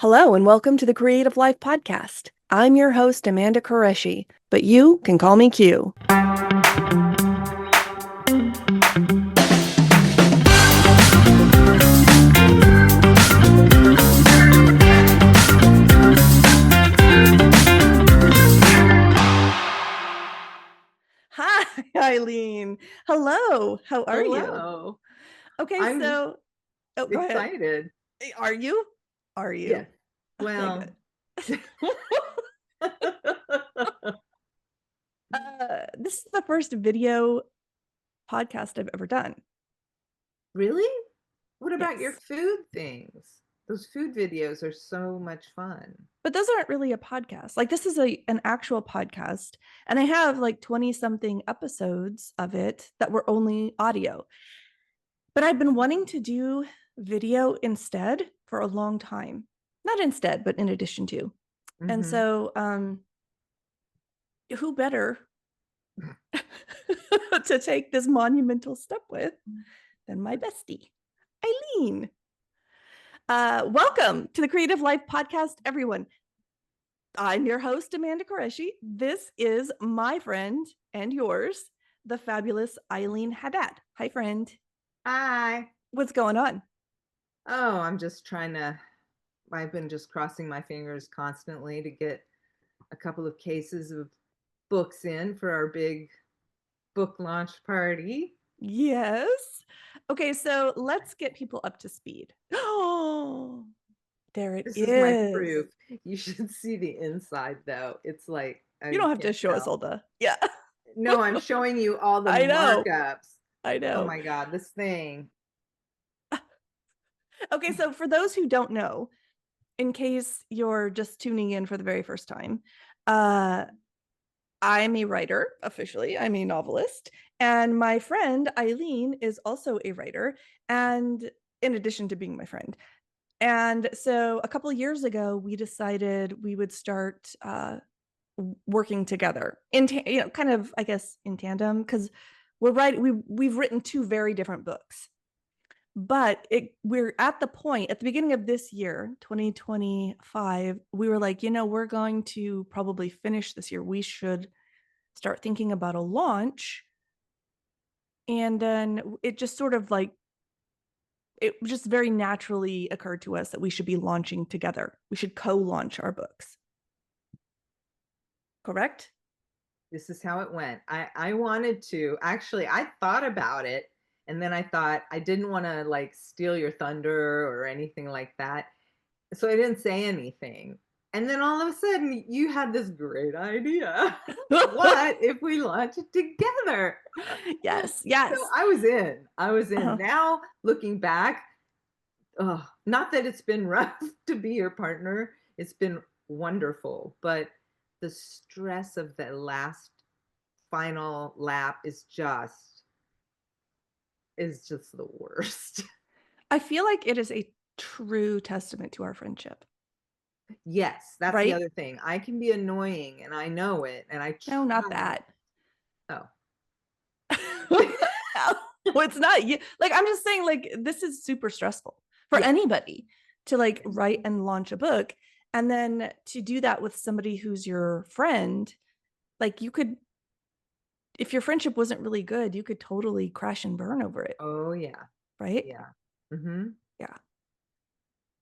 Hello and welcome to the Qreative Life podcast. I'm your host, Amanda Qureshi, but you can call me Q. Hi, Ilene. Hello. How are you? Hello. Okay, I'm so, go ahead. excited. Are you? Are you? Yes. Okay, Well, good. This is the first video podcast I've ever done. really? What about your Yes. food things? Those food videos are so much fun. But those aren't really a podcast. Like this is an actual podcast, and I have like 20 something episodes of it that were only audio. But I've been wanting to do video instead for a long time. Not instead, but in addition to. And Hmm. so who better to take this monumental step with than my bestie, Ilene. Welcome to the Qreative Life podcast, everyone. I'm your host, Amanda Qureshi. This is my friend and yours, the fabulous Ilene Haddad. Hi, friend. Hi. What's going on? Oh, I've been just crossing my fingers constantly to get a couple of cases of books in for our big book launch party. Yes. Okay, so let's get people up to speed. Oh, there it This is my is. proof. You should see the inside though. It's like, oh, You you don't have to can't show us tell. all the, yeah. No, I'm showing you all the I know. markups. I Oh know. my God, this thing. Okay, so for those who don't know, in case you're just tuning in for the very first time, uh, I'm a writer officially. I'm a novelist. And my friend Ilene is also a writer. And in addition to being my friend. And so a couple years ago, we decided we would start working together kind of, I guess, in tandem, because we've written two very different books. But we're at the point at the beginning of this year, 2025, we were like, we're going to probably finish this year. We should start thinking about a launch. And then it just sort of like, it just very naturally occurred to us that we should be launching together. We should co-launch our books. Correct? This is how it went. I wanted to actually, I thought about it, and then I thought I didn't want to like steal your thunder or anything like that. So I didn't say anything. And then all of a sudden you had this great idea. What if we launch it together? Yes, So yes. I was in. I was in. Uh-huh. Now looking back, oh, not that it's been rough to be your partner. It's been wonderful, but the stress of the last final lap is just the worst. I feel like it is a true testament to our friendship, Yes, that's the right? other thing. I can be annoying and I know it and I No, not try. that. Oh. Well, it's not you. Like, I'm just saying, like, this is super stressful for Yeah. anybody to like write and launch a book. And then to do that with somebody who's your friend, like you could, if your friendship wasn't really good, you could totally crash and burn over it, Oh yeah. right? Yeah. Mhm. Yeah.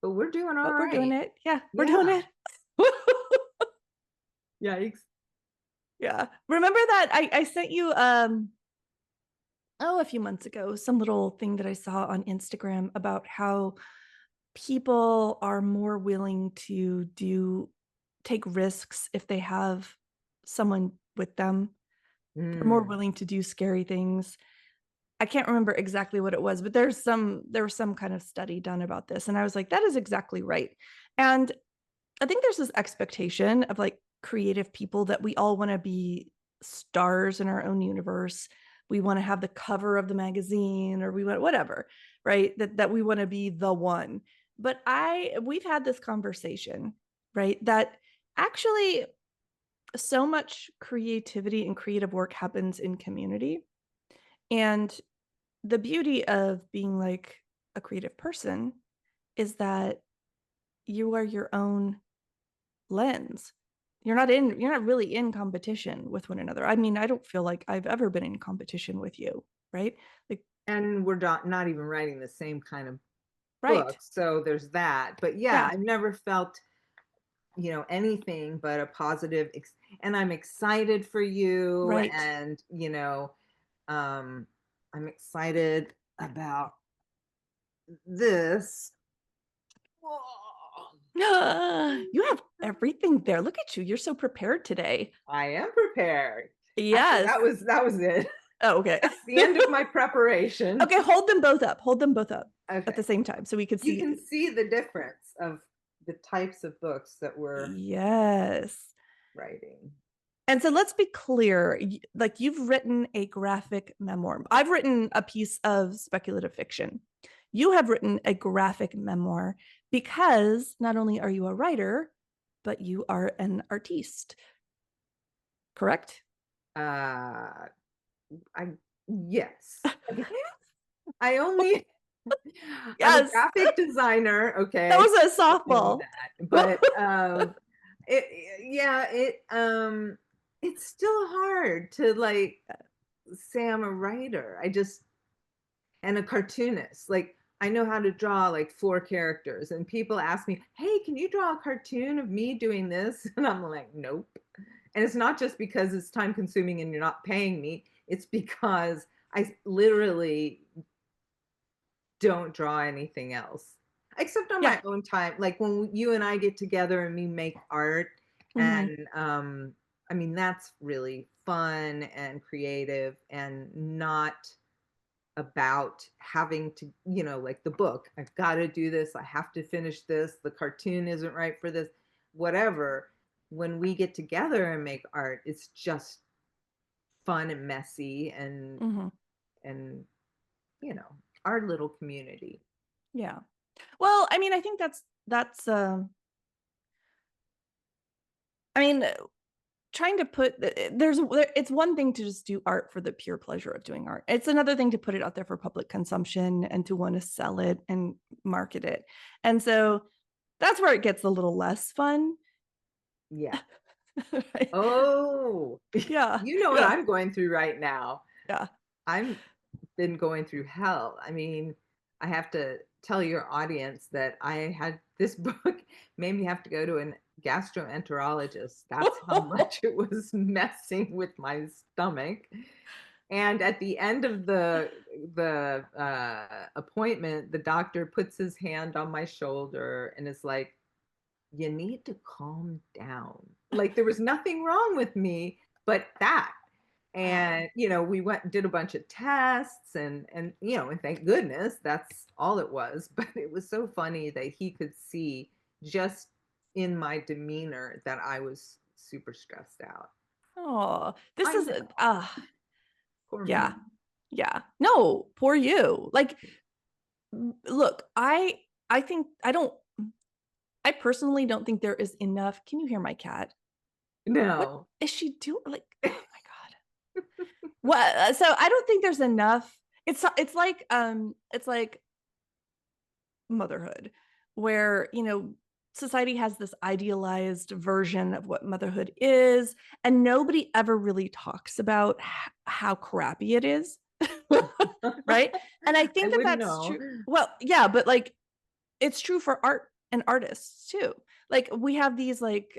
But we're doing all But we're doing right. it. Yeah, we're doing Yeah. it. Yikes. Yeah. Remember that I sent you a few months ago some little thing that I saw on Instagram about how people are more willing to take risks if they have someone with them. They're more Mm. willing to do scary things. I can't remember exactly what it was, but there was some kind of study done about this. And I was like, that is exactly right. And I think there's this expectation of like creative people that we all want to be stars in our own universe. We want to have the cover of the magazine or we want whatever, right? That we want to be the one. But we've had this conversation, right? That actually so much creativity and creative work happens in community. And the beauty of being like a creative person is that you are your own lens. You're not really in competition with one another. I mean, I don't feel like I've ever been in competition with you, right? Like, And we're not even writing the same kind of right. book, so there's that. But yeah, Yeah, I've never felt, anything but a positive and I'm excited for you, right. and um I'm excited about this. Whoa. You have everything there. Look at you. You're so prepared today. I am prepared. Actually, Yes. that was it. Oh, okay. That's the end of my preparation. Okay, hold them both up. Hold them both up at Okay. the same time so we could You see. can see the difference of the types of books that we're Yes. writing. And so let's be clear, like you've written a graphic memoir. I've written a piece of speculative fiction. You have written a graphic memoir because not only are you a writer, but you are an artiste, correct? Uh I Yes. I only I'm a Yes. graphic designer, That okay? was a I know softball. that, but, it yeah, it's still hard to, like, say I'm a writer. I just and a cartoonist. Like, I know how to draw, like, 4 characters, and people ask me, "Hey, can you draw a cartoon of me doing this?" And I'm like, "Nope." And it's not just because it's time consuming and you're not paying me, it's because I literally don't draw anything else except on Yeah. my own time. Like when you and I get together and we make art, Mm-hmm. and I mean, that's really fun and creative and not about having to, like the book. I've got to do this. I have to finish this. The cartoon isn't right for this, whatever. When we get together and make art, it's just fun and messy Mm-hmm. and our little community. Yeah. Well, I mean, I think that's I mean, trying to put it's one thing to just do art for the pure pleasure of doing art. It's another thing to put it out there for public consumption and to want to sell it and market it. And so that's where it gets a little less fun. Yeah. Right? Oh, Yeah. you know what Yeah. I'm going through right now. Yeah. I'm been going through hell. I mean, I have to tell your audience that I had this book made me have to go to a gastroenterologist. That's how much it was messing with my stomach. And at the end of the appointment, the doctor puts his hand on my shoulder and is like, "You need to calm down." Like there was nothing wrong with me but that. Oh. And we went and did a bunch of tests, and thank goodness that's all it was. But it was so funny that he could see just in my demeanor that I was super stressed out. Oh, this I is know, poor yeah. me. Yeah. No, poor you. Like look, I think I personally don't think there is enough. Can you hear my cat? What No. is she doing? Like, oh my God. Well, so I don't think there's enough. It's like motherhood, where society has this idealized version of what motherhood is, and nobody ever really talks about how crappy it is. Right? And I I think that wouldn't that's know. true. Well, yeah, but like it's true for art and artists too. Like we have these like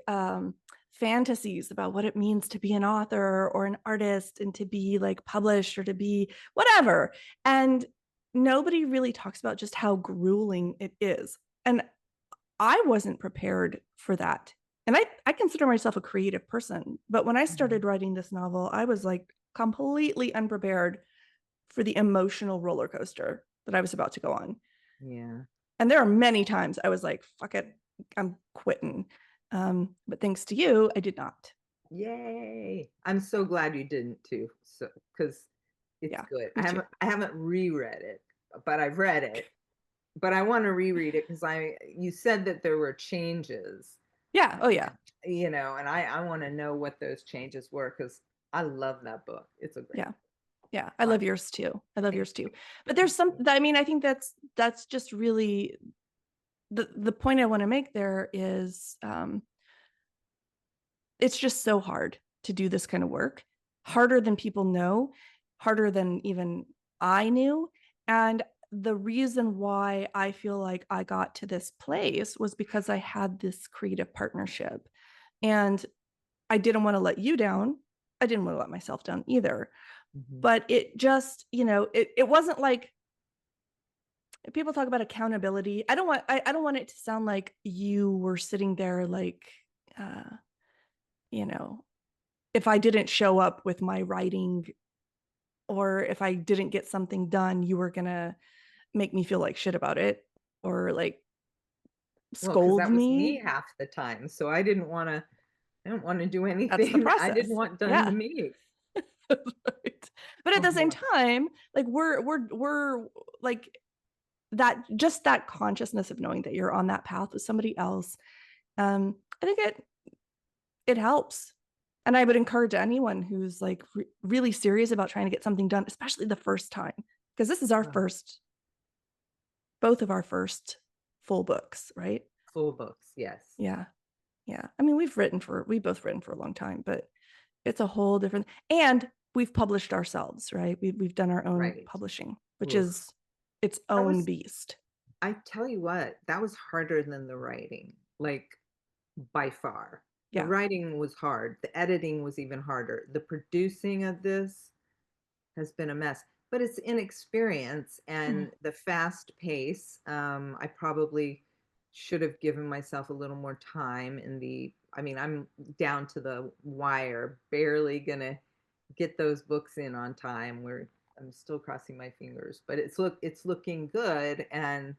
fantasies about what it means to be an author or an artist and to be like published or to be whatever. And nobody really talks about just how grueling it is. And I wasn't prepared for that. And I consider myself a creative person. But when I Mhm. started writing this novel, I was like completely unprepared for the emotional roller coaster that I was about to go on. Yeah. And there are many times I was like, fuck it, I'm quitting. But thanks to you, I did not. Yay. I'm so glad you didn't too. So, because it's Yeah, good. I me too. haven't reread it, but I've read it. But I want to reread it because you said that there were changes, Yeah. Oh, yeah. and I want to know what those changes were because I love that book. It's a great Yeah. Yeah. I book. love yours too. I love Thank yours too. you. But Thank there's some, you. I mean, I think that's just really the point I want to make there is it's just so hard to do this kind of work, harder than people know, harder than even I knew. And the reason why I feel like I got to this place was because I had this creative partnership. And I didn't want to let you down. I didn't want to let myself down either. Mhm. But it just, it wasn't like people talk about accountability. I don't want it to sound like you were sitting there like, uh, you know, if I didn't show up with my writing or if I didn't get something done, you were gonna make me feel like shit about it or like Well, because scold that was me me. half the time, so I don't wanna do That's the anything I didn't process. want done to Yeah. me. Right. But at Oh the same boy. time, like we're like that just that consciousness of knowing that you're on that path with somebody else. I think it helps. And I would encourage anyone who's like really serious about trying to get something done, especially the first time, because this is our Oh, first, both of our first full books, right? full books, yes. Yeah. Yeah. I mean, we both written for a long time, but it's a whole different, and we've published ourselves, right? We've done our own Right. publishing, which Oof. is its That own was beast. I tell you what, that was harder than the writing, like, by far. The Yeah. writing was hard, the editing was even harder. The producing of this has been a mess, but it's inexperience Mm. and the fast pace. I probably should have given myself a little more time I mean, I'm down to the wire, barely gonna get those books in on time. I'm still crossing my fingers, but it's looking good. And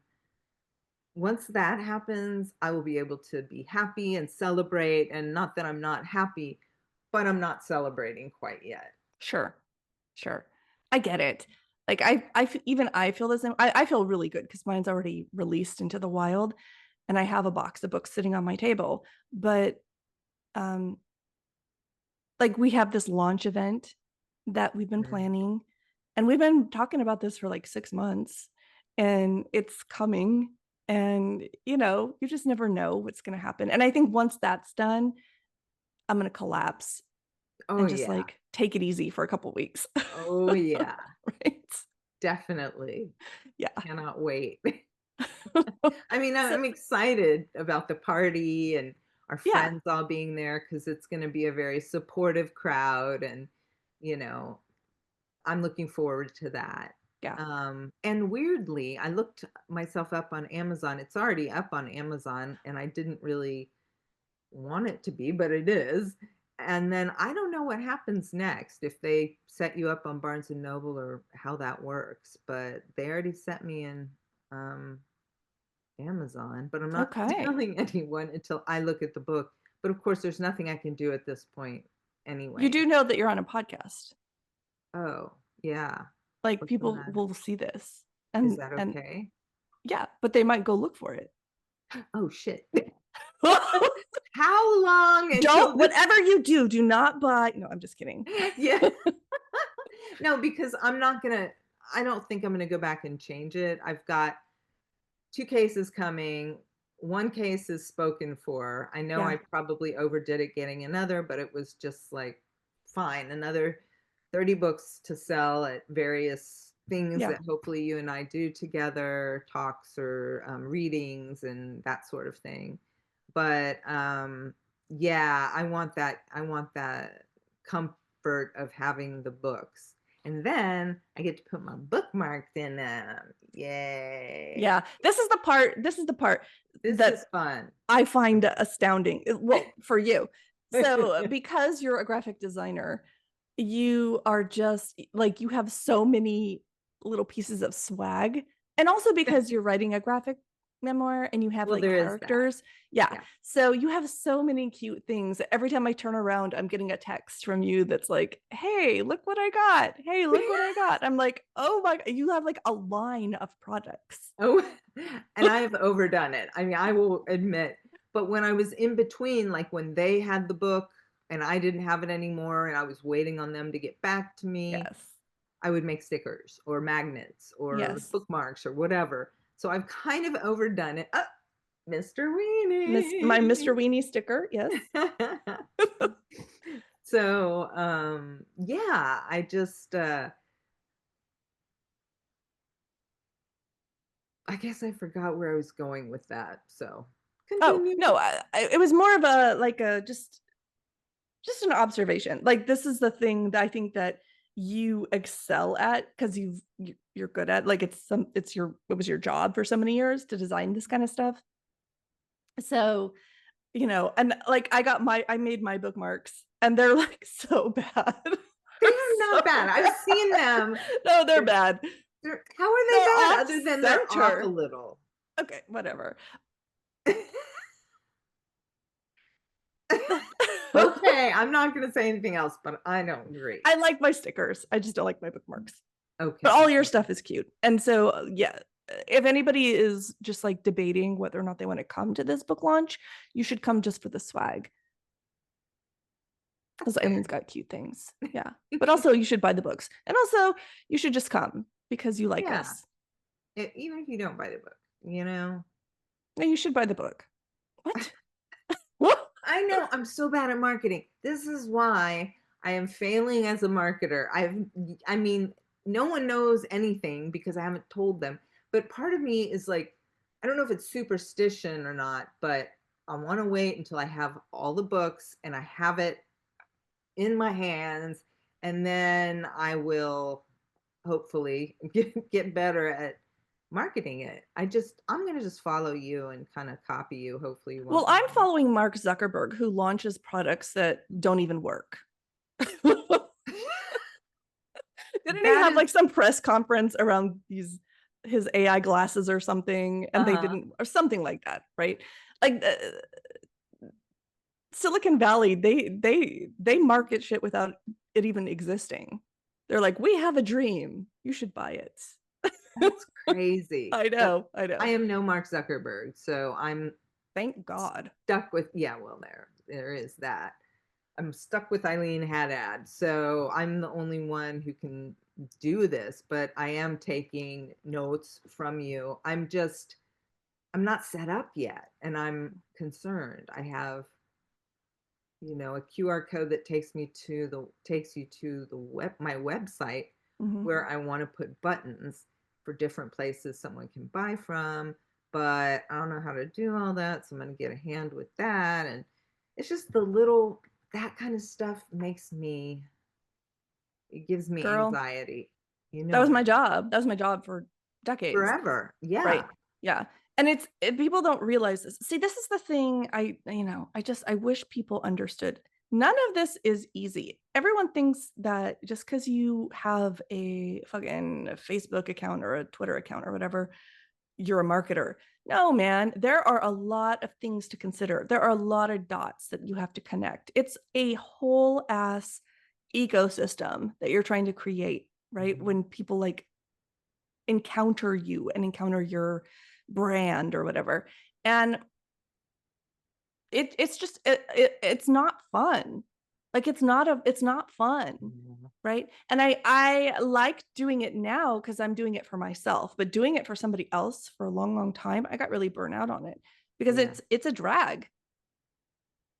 once that happens, I will be able to be happy and celebrate. And not that I'm not happy, but I'm not celebrating quite yet. Sure. Sure. I get it. Like even I feel the same. I feel really good because mine's already released into the wild and I have a box of books sitting on my table. But um like we have this launch event that we've been Mm. planning and we've been talking about this for like 6 months and it's coming and you just never know what's going to happen. And I think once that's done, I'm going to collapse Oh and just yeah. like take it easy for a couple weeks. Oh yeah. Right. Definitely. Yeah. Cannot wait. I mean, So I'm excited about the party and our yeah. friends all being there because it's going to be a very supportive crowd. And, you know, I'm looking forward to that. Yeah. And weirdly, I looked myself up on Amazon. It's already up on Amazon, and I didn't really want it to be, but it is. And then I don't know what happens next if they set you up on Barnes and Noble or how that works, but they already set me in um, Amazon, but I'm not Okay. telling anyone until I look at the book. But of course, there's nothing I can do at this point You anyway. do know that you're on a podcast. Oh, yeah. Like What's the people matter? will see this Is and that and okay? yeah, but they might go look for it. Oh, shit. How long until Don't this? whatever you do, do not buy. No, I'm just kidding. Yeah. No, because I don't think I'm gonna go back and change it. I've got 2 cases coming. One case is spoken for. I know I Yeah. probably overdid it getting another, but it was just like, fine, another 30 books to sell at various things Yeah. that hopefully you and I do together, talks or readings and that sort of thing. But yeah, I want that comfort of having the books. And then I get to put my bookmarks in them. Yay. Yeah. This is the part This is that fun. I find astounding. Well, for you. So, because you're a graphic designer, you are just like you have so many little pieces of swag. And also because you're writing a graphic memoir and you have Well, like there is that. characters. Yeah. Yeah. So you have so many cute things. Every time I turn around, I'm getting a text from you that's like, "Hey, look what I got. Hey, look what I got." I'm like, "Oh my God, you have like a line of products." Oh, and I have overdone it. I mean, I will admit, but when I was in between, like when they had the book and I didn't have it anymore and I was waiting on them to get back to me, Yes. I would make stickers or magnets or Yes. bookmarks or whatever. So I've kind of overdone it. Mr. My Weenie. Mr. Weenie sticker. Yes. So, yeah, I guess I forgot where I was going with that. So, Oh continue. no, it was more of a like a just an observation. Like this is the thing that I think that you excel at because you're good at. Like it's your it was your job for so many years to design this kind of stuff. So and like I made my bookmarks and they're like so bad. They They're are not so bad. I've bad. seen them. No, they're They're, bad. how are They're they bad off other than they're off a center. little? Okay, whatever. Okay, I'm not going to say anything else, but I don't agree. I like my stickers. I just don't like my bookmarks. But Okay. all your stuff is cute. And so, yeah, if anybody is just like debating whether or not they want to come to this book launch, you should come just for the swag. Because Eileen's got cute things. Yeah. But also, you should buy the books. And also, you should just come because you like Yeah. us. Even if you don't buy the book, you know? No, you should buy the book. What? What? I know I'm so bad at marketing. This is why I am failing as a marketer. I mean, no one knows anything because I haven't told them. But part of me is like, I don't know if it's superstition or not, but I want to wait until I have all the books and I have it in my hands, and then I will hopefully get better at marketing it. I'm going to just follow you and kind of copy you. Hopefully you Well, won't I'm mind. following Mark Zuckerberg, who launches products that don't even work. Didn't he That have is like some press conference around his AI glasses or something, and they uh-huh. didn't, or something like that, right? Like Silicon Valley, they market shit without it even existing. They're like, we have a dream, you should buy it. That's crazy. I But know, I I know. am no Mark Zuckerberg, so I'm Thank God. stuck with yeah, well there is that. I'm stuck with Ilene Haddad. So I'm the only one who can do this, but I am taking notes from you. I'm not set up yet and I'm concerned. I have, a QR code that takes you to the my website Mm-hmm. where I want to put buttons for different places someone can buy from, but I don't know how to do all that, so I'm going to get a hand with that. And it's just that kind of stuff it gives me Girl, anxiety. that was What I my mean? job. That was my job for decades. Forever. Yeah. Right. Yeah. And people don't realize this. See, this is the thing I wish people understood. None of this is easy. Everyone thinks that just because you have a fucking Facebook account or a Twitter account or whatever, you're a marketer. No, man, there are a lot of things to consider. There are a lot of dots that you have to connect. It's a whole ass ecosystem that you're trying to create, right? Mhm. When people like encounter you and encounter your brand or whatever. And it's not fun. Like it's not fun, Mhm. right? And I like doing it now because I'm doing it for myself, but doing it for somebody else for a long, long time, I got really burnt out on it because Yeah. it's a drag.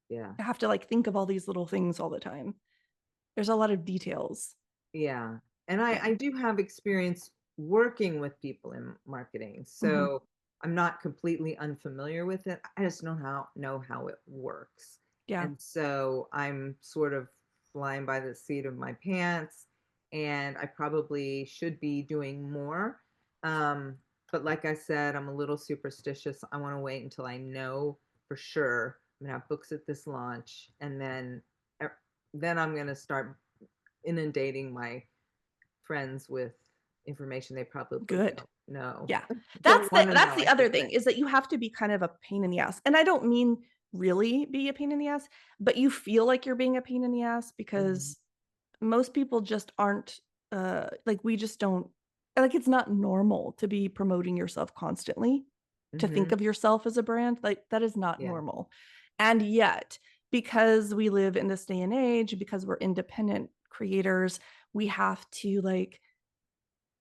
Yeah. I have to like think of all these little things all the time. There's a lot of details. Yeah. And Yeah. I do have experience working with people in marketing. Mm-hmm. So I'm not completely unfamiliar with it. I just know how it works. Yeah. And so I'm sort of flying by the seat of my pants and I probably should be doing more. Um, but like I said, I'm a little superstitious. I want to wait until I know for sure I'm gonna have books at this launch and then I'm gonna start inundating my friends with information they probably Good. don't know. Yeah. Don't want to That's know, the I should other thing say. is that you have to be kind of a pain in the ass. And I don't mean really be a pain in the ass, but you feel like you're being a pain in the ass Mhm. because most people just aren't like we just don't like it's not normal to be promoting yourself constantly, to think Mhm. of yourself as a brand. Like that is not Yeah. normal. And yet, because we live in this day and age, because we're independent creators, we have to like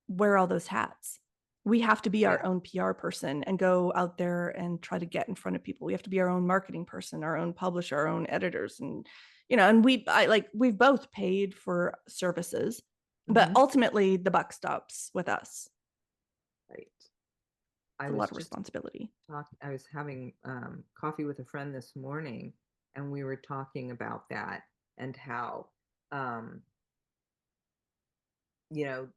wear all those hats. We have to be our Yeah. own PR person and go out there and try to get in front of people. We have to be our own marketing person, our own publisher, our own editors. And, and we've both paid for services, but Hmm. ultimately the buck stops with us. Right. I It's a was lot of just responsibility. I was having coffee with a friend this morning, and we were talking about that and how, um, you know,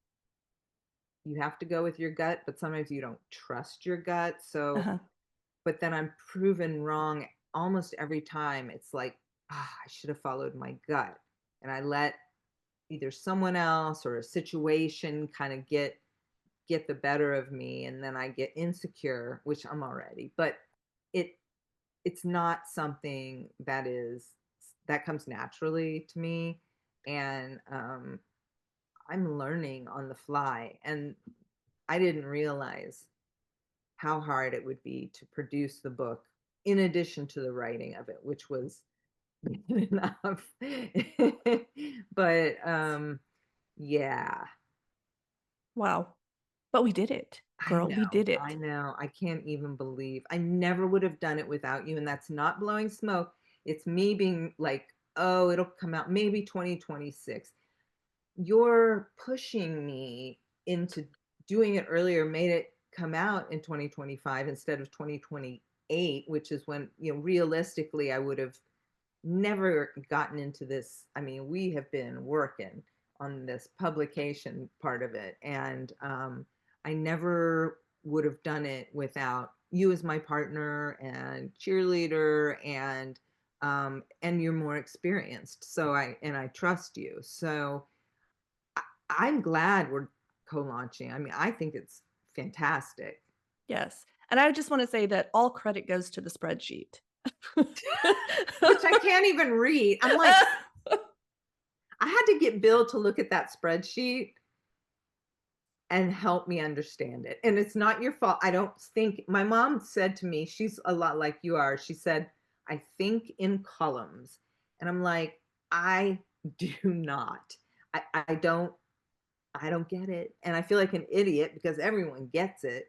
you have to go with your gut, but sometimes you don't trust your gut. So, Uh-huh. but then I'm proven wrong almost every time. It's like, I should have followed my gut. And I let either someone else or a situation kind of get the better of me, and then I get insecure, which I'm already, but it it's not something that comes naturally to me. And I'm learning on the fly, and I didn't realize how hard it would be to produce the book in addition to the writing of it, which was enough. But yeah, Wow. But we did it, girl. We did I it. know. I can't even believe I never would have done it without you. And that's not blowing smoke. It's me being like, oh, it'll come out maybe 2026. You're pushing me into doing it earlier, made it come out in 2025 instead of 2028, which is when, realistically I would have never gotten into this. I mean, we have been working on this publication part of it, and I never would have done it without you as my partner and cheerleader, and you're more experienced. So I trust you. So I'm glad we're co-launching. I mean, I think it's fantastic. Yes. And I just want to say that all credit goes to the spreadsheet. Which I can't even read. I'm like, I had to get Bill to look at that spreadsheet and help me understand it. And it's not your fault. I don't think my mom said to me, she's a lot like you are. She said, I think in columns. And I'm like, I do not. I don't get it. And I feel like an idiot because everyone gets it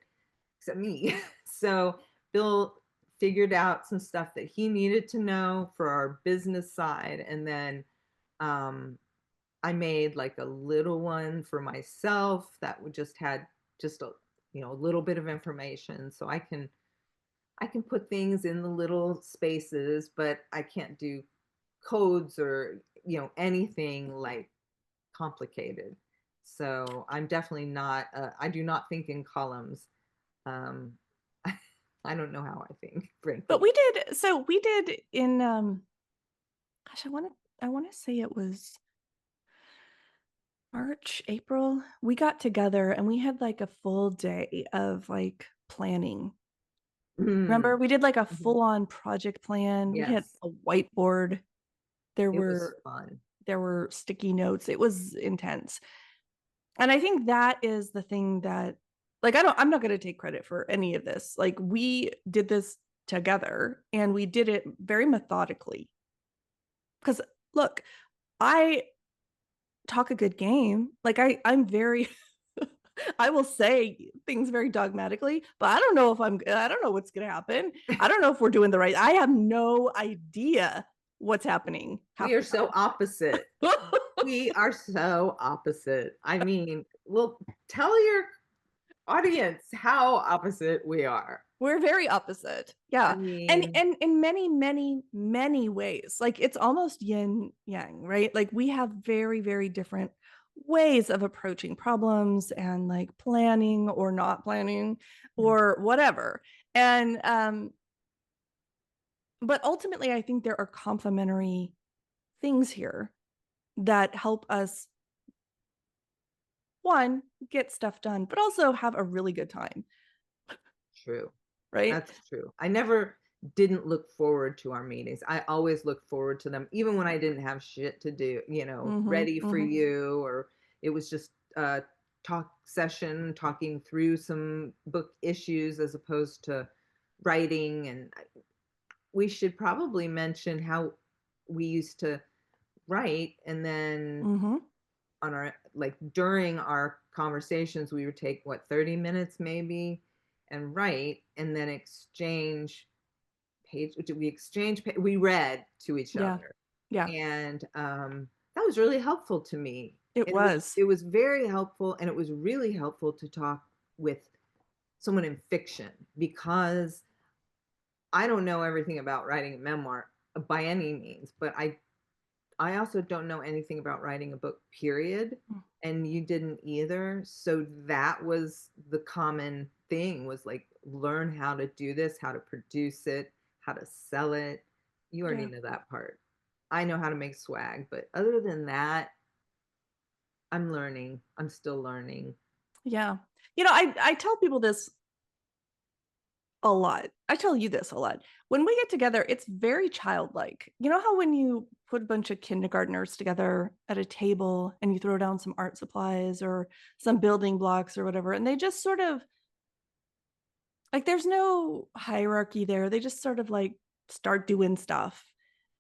except me. So Bill figured out some stuff that he needed to know for our business side. And then um, I made like a little one for myself that would just had just a little bit of information. So I can put things in the little spaces, but I can't do codes or anything like complicated. So I'm definitely not. I do not think in columns. Um, I don't know how I think, But frankly. we did in gosh, I want to say it was March, April. We got together and we had like a full day of like planning. Remember, Mm, we did like a mhm. full-on project plan. We had Yes, a whiteboard. There it was were fun. there were sticky notes. It was intense. And I think that is the thing that, like, I'm not going to take credit for any of this. Like, we did this together and we did it very methodically. Because look, I talk a good game. Like, I'm very, I will say things very dogmatically, but I don't know what's going to happen. I don't know if we're doing the right, I have no idea what's happening We half are the so opposite. time. We are so opposite. I mean, well, tell your audience how opposite we are. We're very opposite. I Yeah. And mean, and in many, many, many ways. Like it's almost yin yang, right? Like we have very, very different ways of approaching problems and like planning or not planning mm, or whatever. And but ultimately I think there are complementary things here that help us, one, get stuff done, but also have a really good time, true. right? That's true. I never didn't look forward to our meetings. I always looked forward to them, even when I didn't have shit to do, Mm-hmm. ready for Mm-hmm. you, or it was just a talk session, talking through some book issues as opposed to writing. And we should probably mention how we used to write, and then Mm-hmm. on our like during our conversations, we would take what, 30 minutes maybe and write and then exchange we read to each Yeah. other. Yeah. And that was really helpful to me. It And it was was. it was very helpful, and it was really helpful to talk with someone in fiction, because I don't know everything about writing a memoir by any means, but I also don't know anything about writing a book, period. Mm. And you didn't either. So that was the common thing, was like, learn how to do this, how to produce it, how to sell it. You already Yeah. know that part. I know how to make swag, but other than that, I'm learning. I'm still learning. Yeah. I tell people this a lot. I tell you this a lot. When we get together, it's very childlike. You know how when you put a bunch of kindergartners together at a table and you throw down some art supplies or some building blocks or whatever, and they just sort of like there's no hierarchy there. They just sort of like start doing stuff.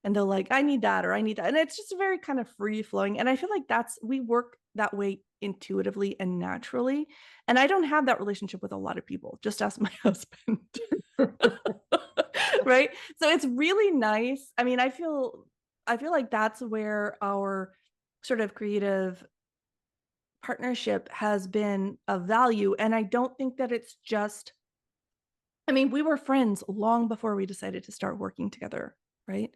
And they're like, I need that or I need that. And it's just very kind of free flowing. And I feel like we work that way intuitively and naturally. And I don't have that relationship with a lot of people. Just ask my husband. Right. So it's really nice. I mean, I feel like that's where our sort of creative partnership has been of value. And I don't think that it's just, I mean, we were friends long before we decided to start working together, right?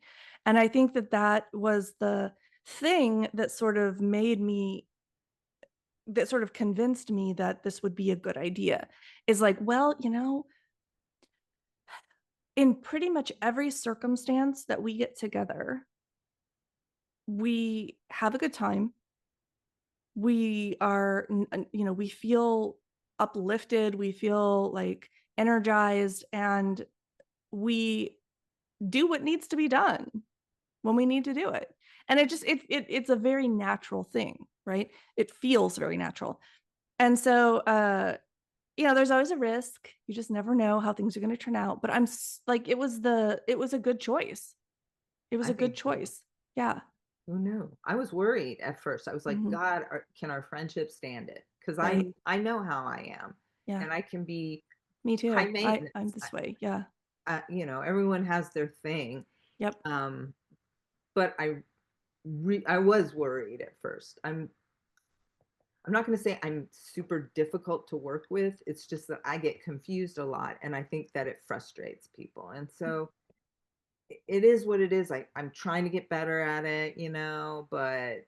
And I think that that was the thing that sort of that sort of convinced me that this would be a good idea, is like, well, in pretty much every circumstance that we get together, we have a good time. We are, we feel uplifted, we feel like energized, and we do what needs to be done when we need to do it. And it's a very natural thing, right? It feels very natural. And so, there's always a risk. You just never know how things are going to turn out. But like, it was a good choice. It was I a good think so. choice. Yeah. Who knew? I was worried at first. I was like, Hmm. God, can our friendship stand it? Because Right. I know how I am, Yeah. and I can be Me high too. I'm maintenance. this way. Yeah. Everyone has their thing. Yep. Um, but I was worried at first. I'm not going to say I'm super difficult to work with. It's just that I get confused a lot, and I think that it frustrates people. And so it is what it is. I'm trying to get better at it, but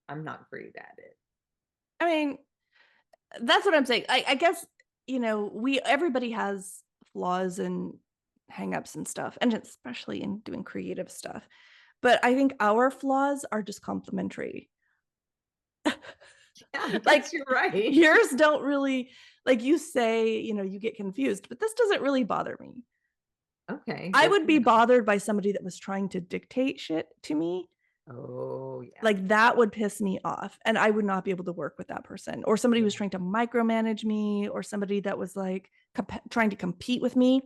I'm not great at it. I mean, that's what I'm saying. I guess, everybody has flaws and hangups and stuff, and especially in doing creative stuff. But I think our flaws are just complementary. Yeah, I Like, guess you're right. yours don't really, like you say, you get confused, but this doesn't really bother me. Okay, I good would to be know. bothered by somebody that was trying to dictate shit to me. Oh, yeah. Like, that would piss me off, and I would not be able to work with that person. Or somebody who Yeah. was trying to micromanage me, or somebody that was like trying to compete with me.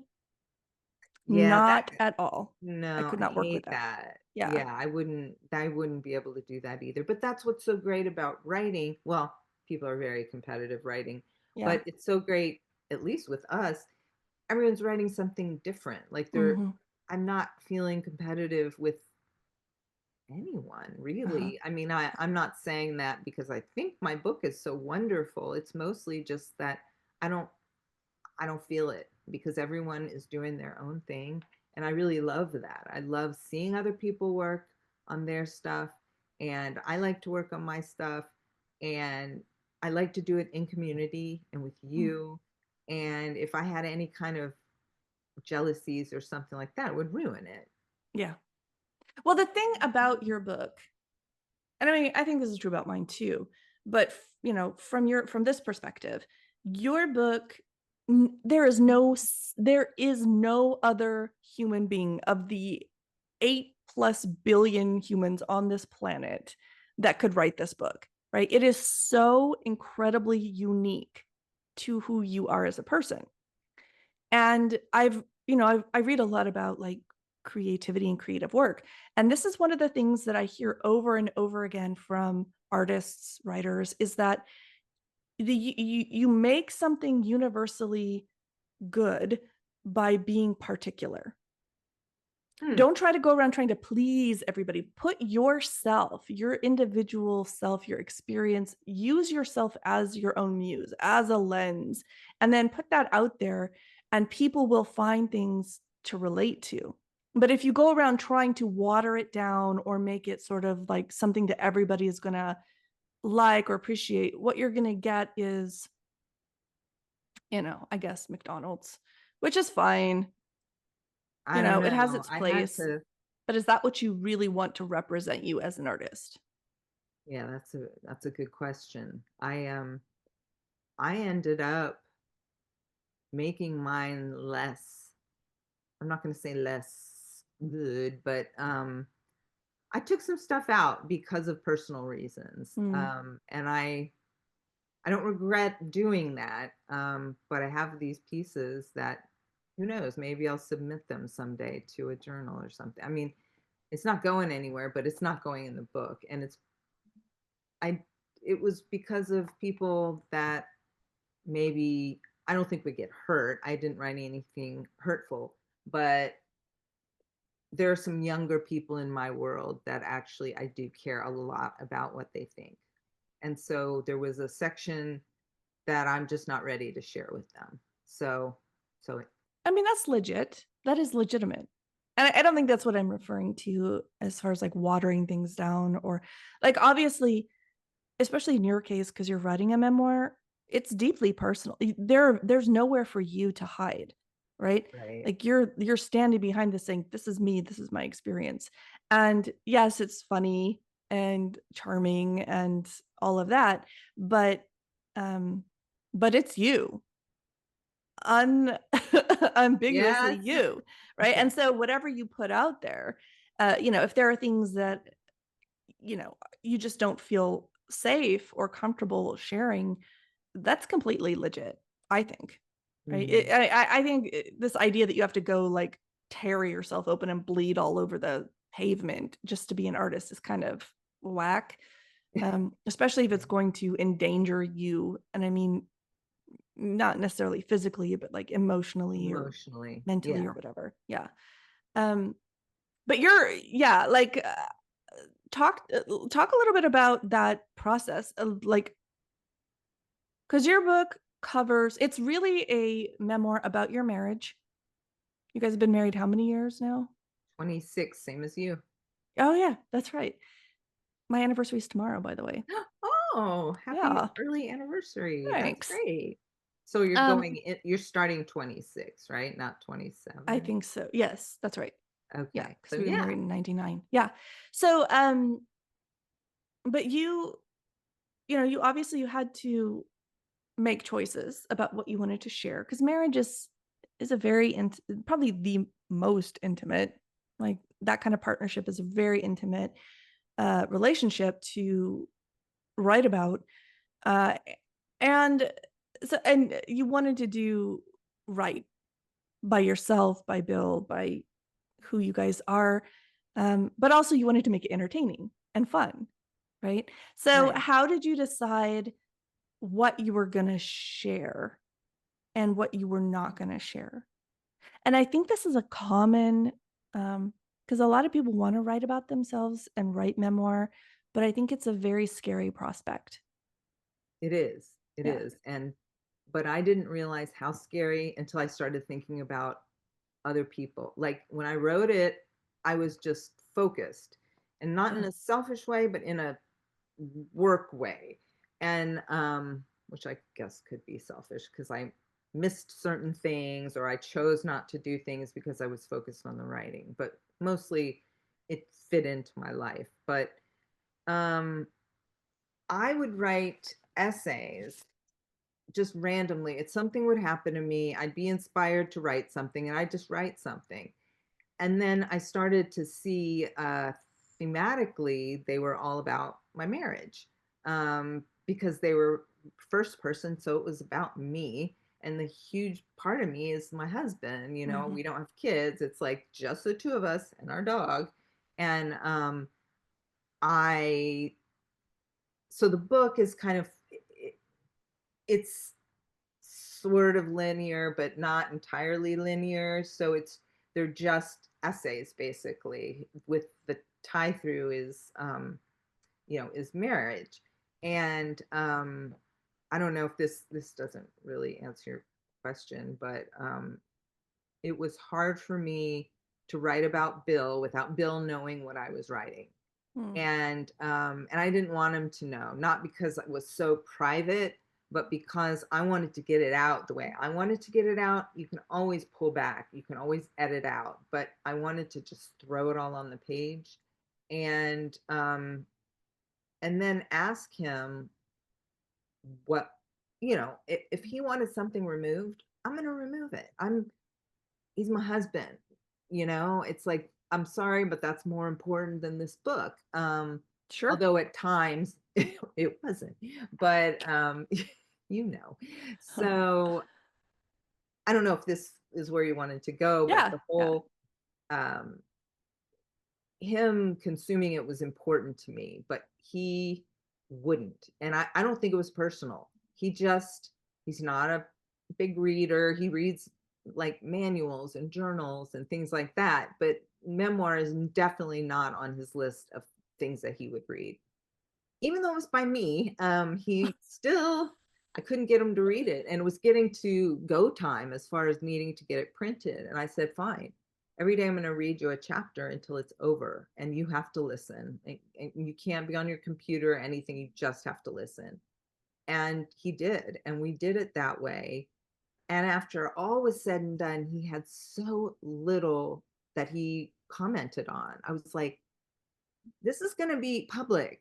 Yeah, Not at all. I no, could I not work with hate that. that. Yeah. Yeah, I wouldn't be able to do that either. But that's what's so great about writing. Well, people are very competitive writing, Yeah. but it's so great, at least with us, everyone's writing something different. Like, Mm-hmm. I'm not feeling competitive with anyone, Uh-huh. really. I mean, I'm not saying that because I think my book is so wonderful. It's mostly just that I don't I don't feel it, because everyone is doing their own thing. And I really love that. I love seeing other people work on their stuff. And I like to work on my stuff. And I like to do it in community and with Mm. you. And if I had any kind of jealousies or something like that, it would ruin it. Yeah. Well, the thing about your book, and I mean, I think this is true about mine too, but from this perspective, your book, there is no other human being of the 8+ billion humans on this planet that could write this book, right? It is so incredibly unique to who you are as a person. And I read a lot about like creativity and creative work. And this is one of the things that I hear over and over again from artists, writers, is that you make something universally good by being particular. Hmm. Don't try to go around trying to please everybody. Put yourself, your individual self, your experience, use yourself as your own muse, as a lens, and then put that out there, and people will find things to relate to. But if you go around trying to water it down or make it sort of like something that everybody is going to like or appreciate, what you're going to get is, I guess McDonald's, which is fine. I don't It has know. its I had place. to. But is that what you really want to represent you as an artist? Yeah, that's a good question. I ended up making mine less. I'm not going to say less good, but I took some stuff out because of personal reasons. Mm. And I don't regret doing that. But I have these pieces that, who knows, maybe I'll submit them someday to a journal or something. I mean, it's not going anywhere, but it's not going in the book. And I, it was because of people that maybe I don't think would get hurt. I didn't write anything hurtful, but there are some younger people in my world that actually I do care a lot about what they think. And so there was a section that I'm just not ready to share with them. So I mean, that's legit. That is legitimate. And I don't think that's what I'm referring to as far as like watering things down or like obviously, especially in your case, because you're writing a memoir, it's deeply personal. There's nowhere for you to hide, right? right. Like you're standing behind this saying, this is me, this is my experience. And yes, it's funny and charming and all of that, but um, but it's you un ambiguously Yes. you, right? Yeah. And so whatever you put out there, if there are things that you just don't feel safe or comfortable sharing, that's completely legit, I think. Right? Hmm. I think this idea that you have to go like tear yourself open and bleed all over the pavement just to be an artist is kind of whack. Especially if it's going to endanger you, and I mean not necessarily physically, but like emotionally or Emotionally. mentally or Yeah. whatever. Yeah. Um, but yeah, like talk a little bit about that process, like because your book covers. It's really a memoir about your marriage. You guys have been married how many years now? 26, same as you. Oh yeah, that's right. My anniversary is tomorrow, by the way. Oh, happy Yeah, early anniversary. That's thanks. great. So you're Um, going in, you're starting 26, right? Not I 27. think so. Yes, that's right. Yeah, Okay. because So we were yeah, married in '99. Yeah. So, but you obviously you had to make choices about what you wanted to share because marriage is a very probably the most intimate, like that kind of partnership is a very intimate relationship to write about, uh and and you wanted to do right by yourself, by Bill, by who you guys are, but also you wanted to make it entertaining and fun, right? So right. how did you decide what you were going to share and what you were not going to share? And I think this is a common, because a lot of people want to write about themselves and write memoir, but I think it's a very scary prospect. It is. It Yeah. is. And but I didn't realize how scary until I started thinking about other people. Like when I wrote it, I was just focused and not in Yeah. a selfish way, but in a work way. And which I guess could be selfish because I missed certain things or I chose not to do things because I was focused on the writing, but mostly it fit into my life. But um I would write essays just randomly. It's something would happen to me. I'd be inspired to write something and I'd just write something. And then I started to see thematically, they were all about my marriage because they were first person. So it was about me. And the huge part of me is my husband. Mm-hmm. We don't have kids. It's like just the two of us and our dog. And I, so the book is kind of, it's sort of linear, but not entirely linear. So they're just essays basically. With the tie through is marriage, and I don't know if this doesn't really answer your question, but it was hard for me to write about Bill without Bill knowing what I was writing. Hmm. And I didn't want him to know, not because it was so private, but because I wanted to get it out the way I wanted to get it out. You can always pull back, you can always edit out, but I wanted to just throw it all on the page. And then ask him what, if he wanted something removed, I'm going to remove it. He's my husband. It's like, I'm sorry, but that's more important than this book. Sure. Although at times it wasn't, but you know. So I don't know if this is where you wanted to go, but Yeah. the Yeah. whole um him consuming it was important to me, but he wouldn't. And I don't think it was personal. He's not a big reader. He reads like manuals and journals and things like that, but memoir is definitely not on his list of things that he would read. Even though it was by me, he still, I couldn't get him to read it. And it was getting to go time as far as needing to get it printed. And I said, fine. Every day I'm going to read you a chapter until it's over. And you have to listen. And you can't be on your computer or anything. You just have to listen. And he did. And we did it that way. And after all was said and done, he had so little that he commented on. I was like, this is going to be public.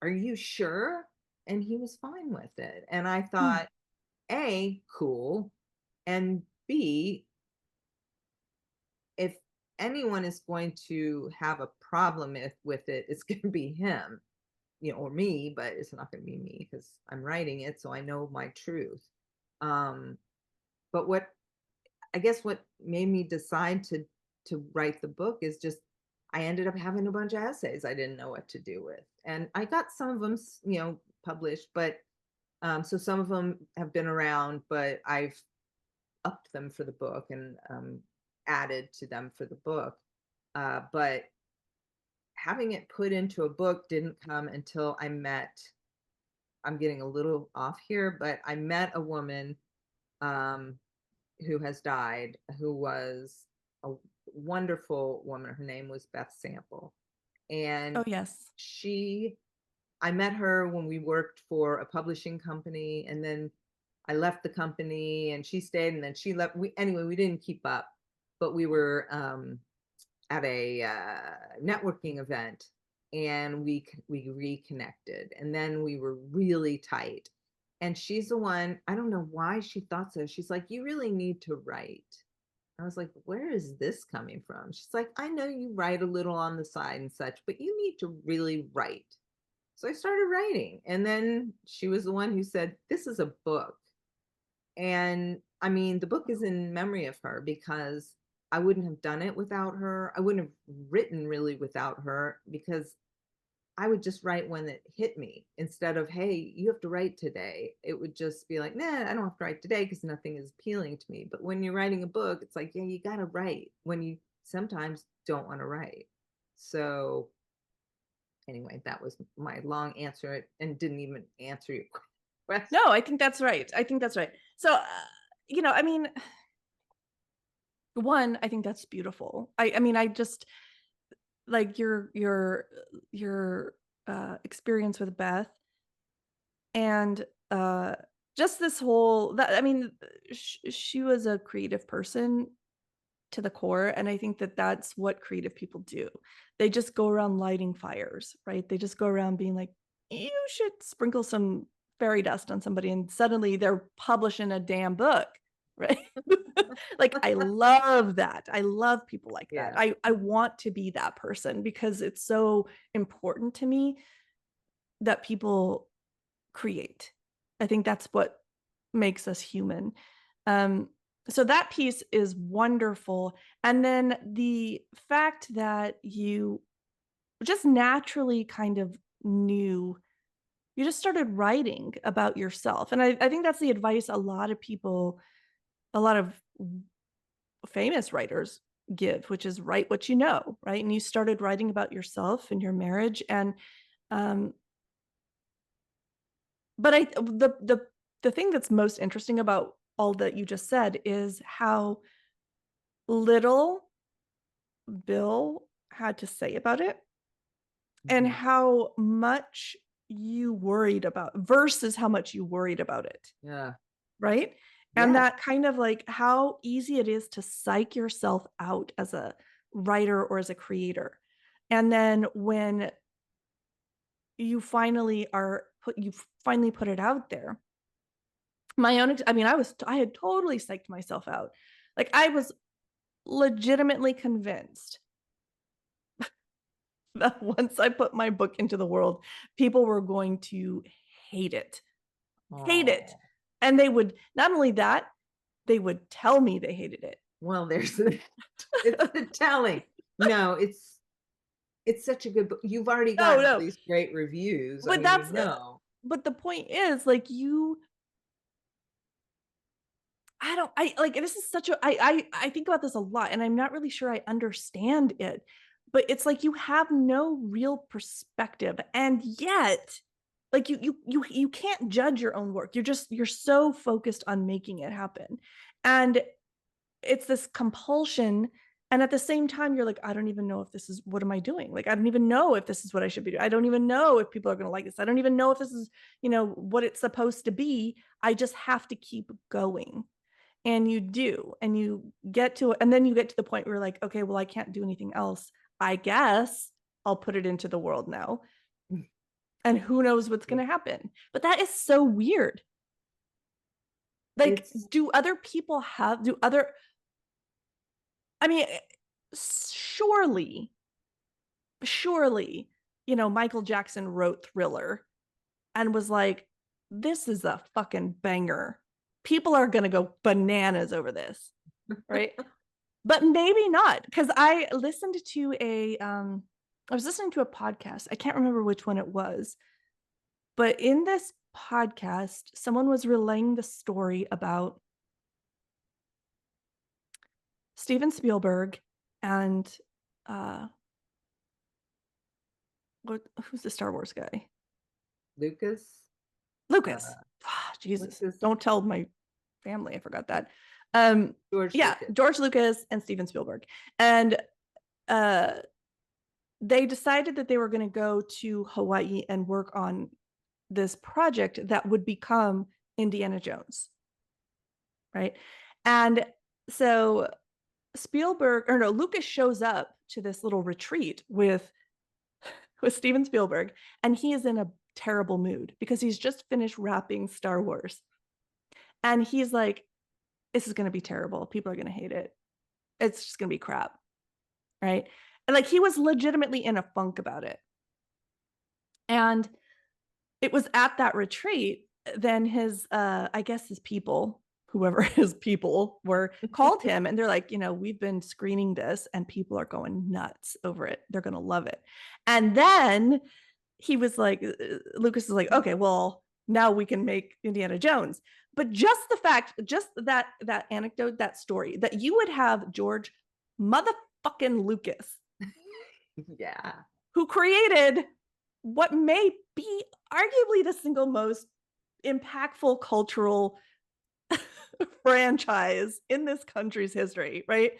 Are you sure? And he was fine with it. And I Hmm. thought, A, cool. And B, if anyone is going to have a problem with it, it's going to be him, or me, but it's not going to be me because I'm writing it. So I know my truth. Um, but I guess what made me decide to write the book is just I ended up having a bunch of essays I didn't know what to do with, and I got some of them, published, but so some of them have been around, but I've upped them for the book and added to them for the book. But having it put into a book didn't come until I met. I'm getting a little off here, but I met a woman um, who has died, who was a wonderful woman. Her name was Beth Sample. Oh, And yes. I met her when we worked for a publishing company. And then I left the company and she stayed and then she left. Anyway, we didn't keep up, but we were at a networking event and we reconnected and then we were really tight. And she's the one, I don't know why she thought so. She's like, you really need to write. I was like, where is this coming from? She's like, I know you write a little on the side and such, but you need to really write. So I started writing. And then she was the one who said, this is a book. And I mean, the book is in memory of her because I wouldn't have done it without her. I wouldn't have written really without her because I would just write when it hit me instead of, hey, you have to write today. It would just be like, nah, I don't have to write today because nothing is appealing to me. But when you're writing a book, it's like, yeah, you got to write when you sometimes don't want to write. So, anyway, that was my long answer and didn't even answer your question. No, I think that's right. I think that's right. So, I mean, one, I think that's beautiful. I mean, I just like your experience with Beth and just this whole that I mean, she was a creative person to the core, and I think that that's what creative people do. They just go around lighting fires, right? They just go around being like, you should sprinkle some fairy dust on somebody, and suddenly they're publishing a damn book, right? Like, I love that. I love people like that. Yeah. I want to be that person because it's so important to me that people create. I think that's what makes us human. Um, so that piece is wonderful. And then the fact that you just naturally kind of knew You just started writing about yourself. And I think that's the advice a lot of people, a lot of famous writers give, which is write what you know, right? And you started writing about yourself and your marriage. And um, but the thing that's most interesting about all that you just said is how little Bill had to say about it and Mhm. how much you worried about versus how much you worried about it, Yeah. right? And Yes. that kind of like how easy it is to psych yourself out as a writer or as a creator. And then when you finally put it out there. My own, I mean, I had totally psyched myself out. Like I was legitimately convinced that once I put my book into the world, people were going to hate it, hate it. Oh, And they would, not only that, they would tell me they hated it. well, there's it's the telling. No, it's such a good book. You've already No, gotten all no. these great reviews. I But mean, that's, you know. but the point is like I don't, I like, this is such a, I think about this a lot and I'm not really sure I understand it, but it's like you have no real perspective. And yet, like you can't judge your own work. You're so focused on making it happen. And it's this compulsion. And at the same time, you're like, I don't even know if this is, what am I doing? Like, I don't even know if this is what I should be doing. I don't even know if people are going to like this. I don't even know if this is, what it's supposed to be. I just have to keep going. And you do. And you get to, and then you get to the point where you're like, okay, well, I can't do anything else. I guess I'll put it into the world now. And who knows what's going Yeah. to happen. But that is so weird. Like, It's do other, I mean, surely, surely, Michael Jackson wrote Thriller and was like, this is a fucking banger. People are going to go bananas over this. Right. But maybe not, because I was listening to a podcast. I can't remember which one it was, but in this podcast, someone was relaying the story about Steven Spielberg and uh who's the Star Wars guy? Lucas. Lucas. Uh, Jesus, Lucas. don't tell my family I forgot that. Um, George yeah, Lucas. George Lucas and Steven Spielberg. And uh they decided that they were going to go to Hawaii and work on this project that would become Indiana Jones, right? And so Lucas shows up to this little retreat with Steven Spielberg, and he is in a terrible mood because he's just finished wrapping Star Wars. And he's like, this is going to be terrible. People are going to hate it. It's just going to be crap, right? And like he was legitimately in a funk about it. And it was at that retreat then I guess his people, whoever his people were, called him and they're like, we've been screening this and people are going nuts over it. They're going to love it. And then he was like, Lucas is like, okay, well, now we can make Indiana Jones. But just that anecdote, that story, that you would have George motherfucking Lucas, Yeah. who created what may be arguably the single most impactful cultural franchise in this country's history, right?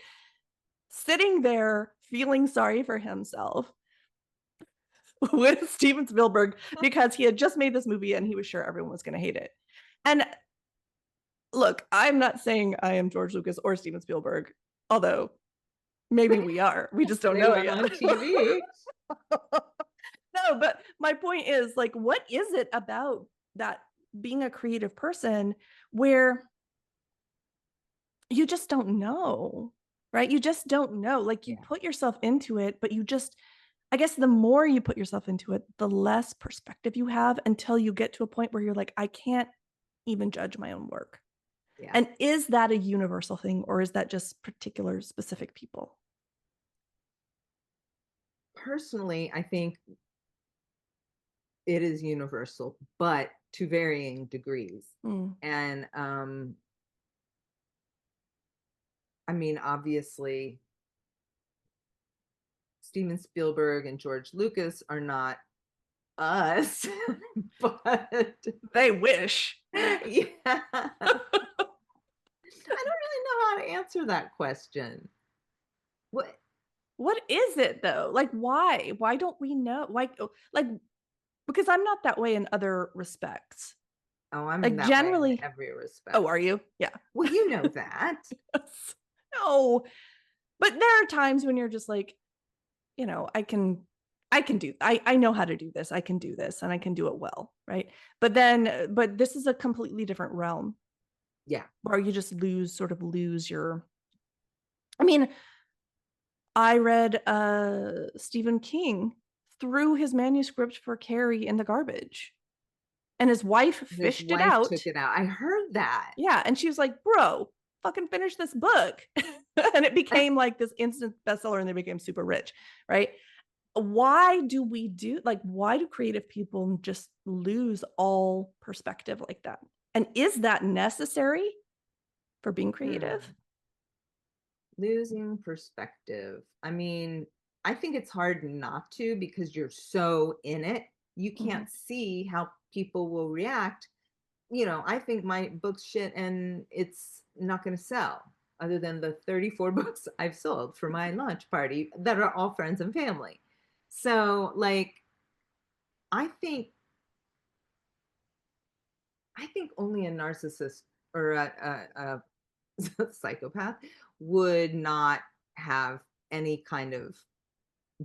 Sitting there feeling sorry for himself with Steven Spielberg because he had just made this movie and he was sure everyone was going to hate it. And look, I'm not saying I am George Lucas or Steven Spielberg, although maybe we are. We just don't They know it went yet. on TV. No, but my point is like, what is it about that being a creative person where you just don't know, right? You just don't know. Like you Yeah. put yourself into it, but I guess the more you put yourself into it, the less perspective you have until you get to a point where you're like, I can't even judge my own work. Yeah. And is that a universal thing or is that just particular specific people? Personally, I think it is universal, but to varying degrees. Mm. And I mean, obviously, Steven Spielberg and George Lucas are not us, but They wish. yeah. I don't really know how to answer that question. What? What is it though? Like, why? Why don't we know? Like, because I'm not that way in other respects. Oh, I'm Like, that way in generally, every respect. oh, are you? Yeah. Well, you know that. Yes. No, but there are times when you're just like, I know how to do this. I can do this and I can do it well. Right. But this is a completely different realm Yeah. where you just lose your, I mean, I read Stephen King threw his manuscript for Carrie in the garbage and his wife His fished it wife took out. it out. I heard that. Yeah. And she was like, bro, fucking finish this book. And it became like this instant bestseller and they became super rich. Right. Why do creative people just lose all perspective like that? And is that necessary for being creative? Hmm. Losing perspective. I mean, I think it's hard not to because you're so in it. You Mm-hmm. can't see how people will react. I think my book's shit and it's not going to sell other than the 34 books I've sold for my launch party that are all friends and family. So, like, I think I think only a narcissist or a psychopath would not have any kind of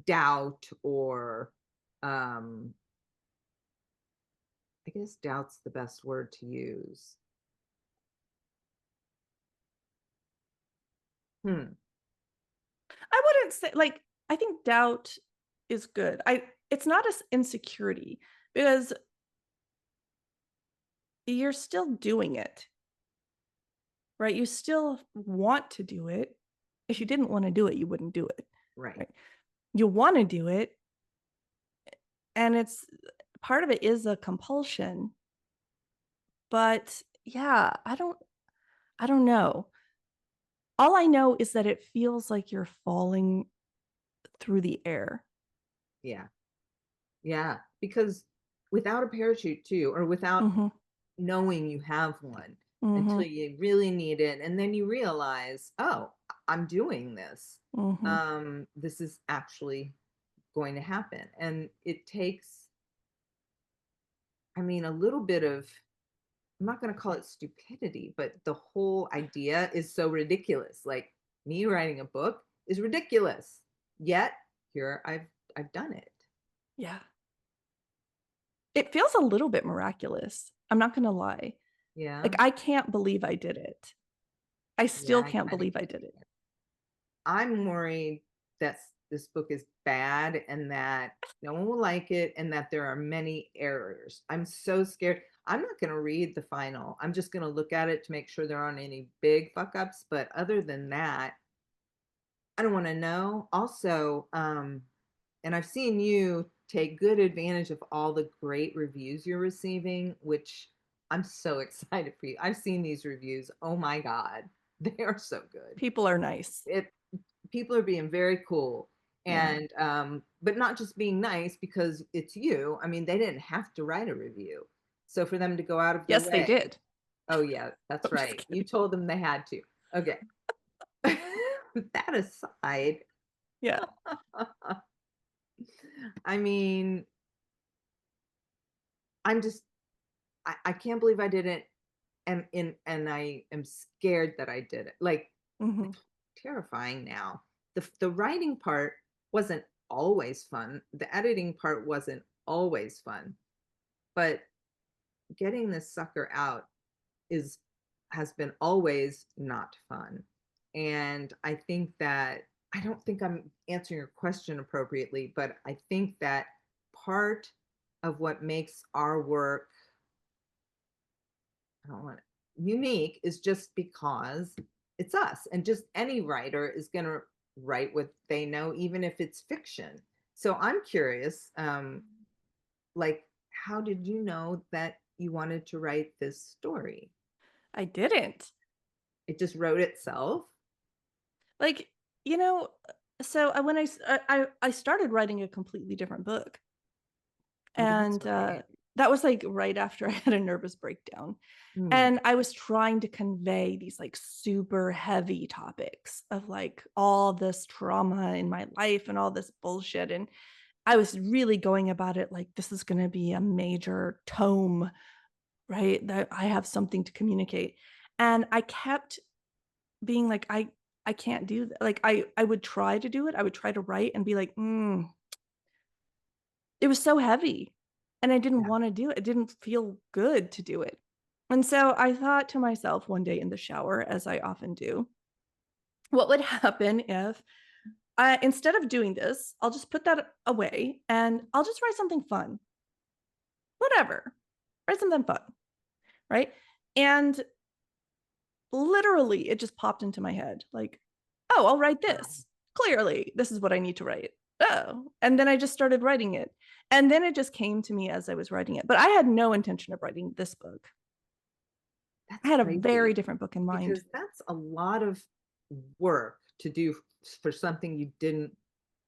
doubt or um I guess doubt's the best word to use. Hmm. I wouldn't say like I think doubt is good. It's not as insecurity because you're still doing it, right? You still want to do it. If you didn't want to do it, you wouldn't do it, Right. right? You want to do it, and it's part of it is a compulsion. But yeah, I don't know. All I know is that it feels like you're falling through the air. Yeah. Yeah, because without a parachute too, or without Mm-hmm. knowing you have one Mm-hmm. until you really need it, and then you realize, oh, I'm doing this. Mm-hmm. This is actually going to happen, and it takes, I mean, a little bit of. I'm not going to call it stupidity, but the whole idea is so ridiculous. Like me writing a book is ridiculous. Yet here I've done it. Yeah. It feels a little bit miraculous. I'm not gonna lie. Yeah. Like I can't believe I did it. I Yeah, still I can't kind of believe I can't did it. either. I'm worried that this book is bad and that no one will like it and that there are many errors. I'm so scared. I'm not going to read the final. I'm just going to look at it to make sure there aren't any big fuck ups. But other than that, I don't want to know. Also, and I've seen you take good advantage of all the great reviews you're receiving, which I'm so excited for you. I've seen these reviews. Oh my God, they are so good. People are nice. It People are being very cool Yeah. and but not just being nice because it's you. I mean, they didn't have to write a review. So for them to go out of their Yes, they way. did. Oh yeah, that's I'm just right. You kidding. told them they had to. Okay. That aside, Yeah. I mean, I'm just I can't believe I didn't and I am scared that I did it. Like Mm-hmm. it's terrifying now. The writing part wasn't always fun. The editing part wasn't always fun. But getting this sucker out is has been always not fun. And I think that I don't think I'm answering your question appropriately, but I think that part of what makes our work, I don't want unique, is just because it's us. And just any writer is going to write what they know, even if it's fiction. So I'm curious, like, how did you know that you wanted to write this story? I didn't. It just wrote itself? Like, you know, so when I started writing a completely different book, Oh, that's and right. that was like right after I had a nervous breakdown. Mm, And I was trying to convey these like super heavy topics of like all this trauma in my life and all this bullshit. And I was really going about it like this is going to be a major tome, right? That I have something to communicate. And I kept being like, I can't do that. Like I would try to do it. I would try to write and be like, it was so heavy. And I didn't yeah, want to do it. It didn't feel good to do it. And so I thought to myself one day in the shower, as I often do, what would happen if instead of doing this, I'll just put that away and I'll just write something fun, whatever, write something fun, right? And literally, it just popped into my head like, oh, I'll write wow. this. Clearly, this is what I need to write. Oh, and then I just started writing it. And then it just came to me as I was writing it. But I had no intention of writing this book. I That's had a crazy very different book in mind. because that's a lot of work to do for something you didn't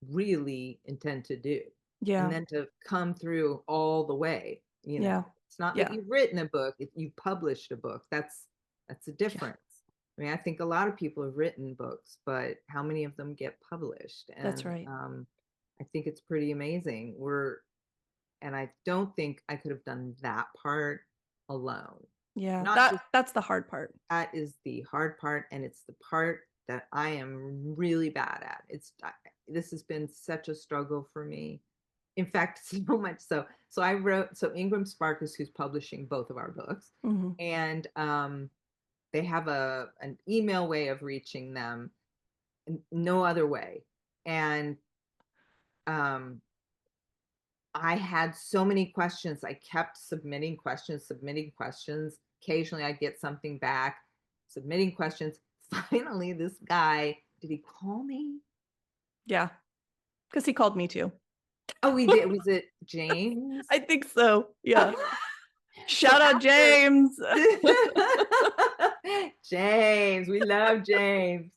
really intend to do. And Yeah. then to come through all the way, you Yeah. know. It's not like Yeah. you've written a book, if you published a book. That's a Yeah. difference. I mean, I think a lot of people have written books, but how many of them get published? That's And right. I think it's pretty amazing. And I don't think I could have done that part alone. Yeah. Not That just that's the hard part. that is the hard part, and it's the part that I am really bad at. This has been such a struggle for me. In fact, so much so. So Ingram Spark is who's publishing both of our books, Mm-hmm. and they have an email way of reaching them, no other way. And um, I had so many questions. I kept submitting questions, submitting questions. Occasionally I'd get something back, submitting questions. Finally, this guy, did he call me? Yeah. Because he called me too. Oh, we did. Was it James? I think so. Yeah. So Shout out after James. James, we love James.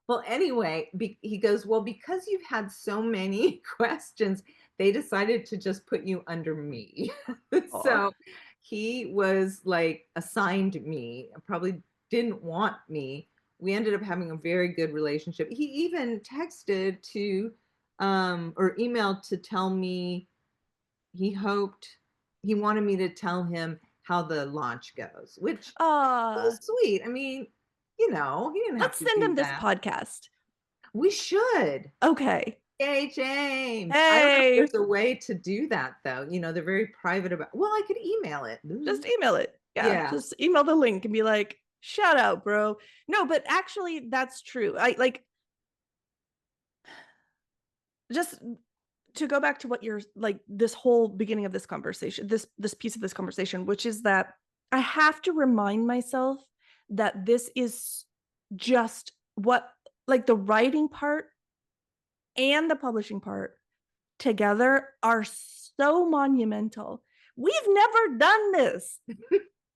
Well, anyway, he goes, well, because you've had so many questions, they decided to just put you under me. Aw. So he was like assigned me, probably didn't want me. We ended up having a very good relationship. He even texted to or emailed to tell me he hoped he wanted me to tell him how the launch goes, which Uh, was sweet. I mean, you know, he didn't have let's to send do him this that. podcast. We should. Okay. Hey, James. I don't know if Hey, there's a way to do that though. You know, they're very private about, well, I could email it. just email it. Yeah. Yeah. Just email the link and be like, shout out, bro. No, but actually, that's true. I like just to go back to what you're like this whole beginning of this conversation, this piece of this conversation, which is that I have to remind myself that this is just what like the writing part and the publishing part together are so monumental. We've never done this,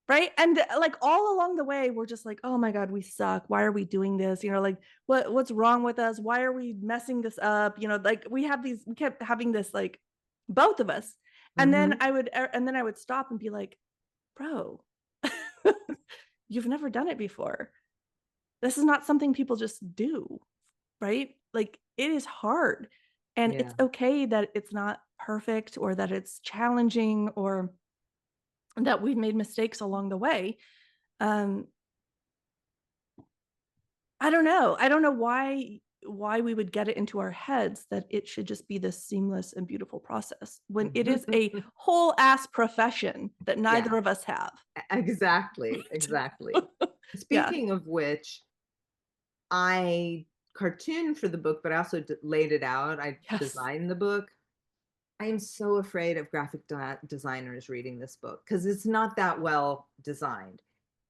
right? And like all along the way we're just like, oh my god, we suck, why are we doing this, you know, like what's wrong with us, why are we messing this up, you know, like we kept having this like both of us. And then Hmm. I would stop and be like, bro, you've never done it before. This is not something people just do, right? Like it is hard, and Yeah. it's okay that it's not perfect or that it's challenging or that we've made mistakes along the way. um I don't know why we would get it into our heads that it should just be this seamless and beautiful process when it is a whole ass profession that Yeah, neither of us have. exactly. Exactly. Yeah. Speaking of which, I cartooned for the book, but I also laid it out. I Yes. designed the book. I am so afraid of graphic designers reading this book because it's not that well designed.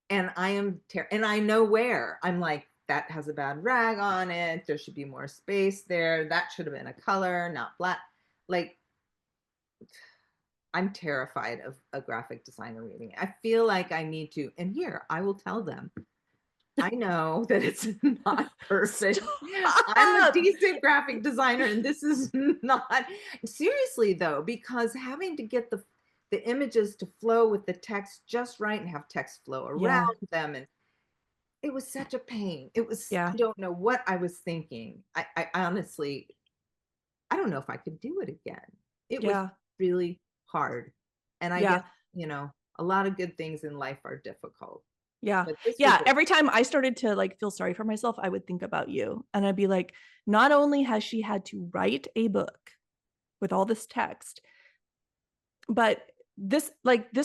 And and I know where I'm like, that has a bad rag on it. There should be more space there. That should have been a color, not black. Like, I'm terrified of a graphic designer reading it. I feel like I need to, and here I will tell them, I know that it's not perfect. I'm a Stop. decent graphic designer, and this is not seriously though, because having to get the images to flow with the text just right and have text flow around Yeah. them, and it was such a pain. It was, Yeah. I don't know what I was thinking. I honestly, I don't know if I could do it again. It was Yeah. really hard. And I guess, Yeah. a lot of good things in life are difficult, Yeah. but this was Yeah. Every time I started to like feel sorry for myself, I would think about you and I'd be like, not only has she had to write a book with all this text, but this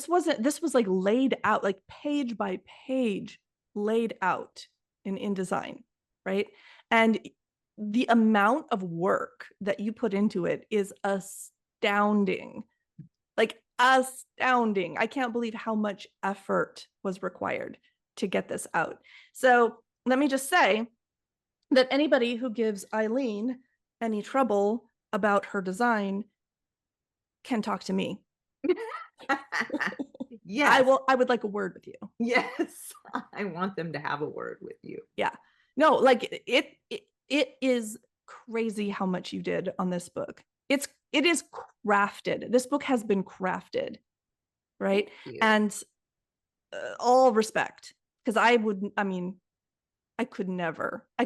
was like laid out, like page by page laid out in InDesign, right? And the amount of work that you put into it is astounding, like astounding. I can't believe how much effort was required to get this out. So let me just say that anybody who gives Ilene any trouble about her design can talk to me. yes, I would like a word with you. yes. I want them to have a word with you. Yeah. No, like it is crazy how much you did on this book. It is crafted. This book has been crafted, Thank right? you. And all respect, because I mean, I could never. I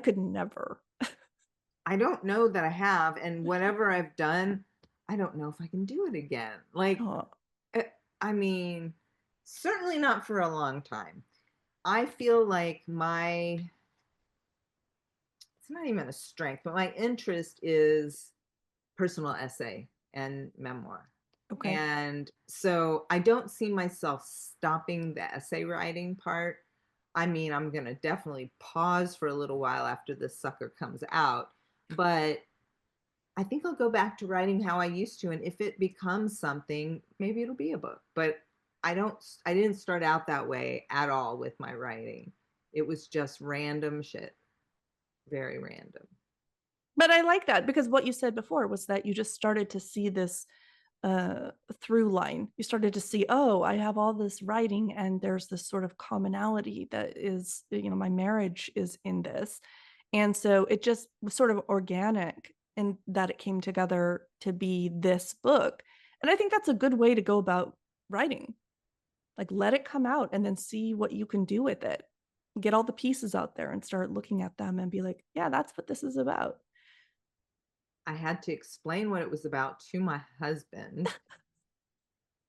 don't know that I have, and whatever I've done, I don't know if I can do it again. Like, Oh, eh, I mean, certainly not for a long time. I feel like my it's not even a strength, but my interest is personal essay and memoir. okay. And so I don't see myself stopping the essay writing part. I mean, I'm going to definitely pause for a little while after this sucker comes out, but I think I'll go back to writing how I used to. And if it becomes something, maybe it'll be a book. But I didn't start out that way at all with my writing. It was just random shit, very random. But I like that because what you said before was that you just started to see this through line. You started to see, oh, I have all this writing and there's this sort of commonality that is, you know, my marriage is in this. And so it just was sort of organic and that it came together to be this book. And I think that's a good way to go about writing. Like let it come out and then see what you can do with it. Get all the pieces out there and start looking at them and be like, yeah, that's what this is about. I had to explain what it was about to my husband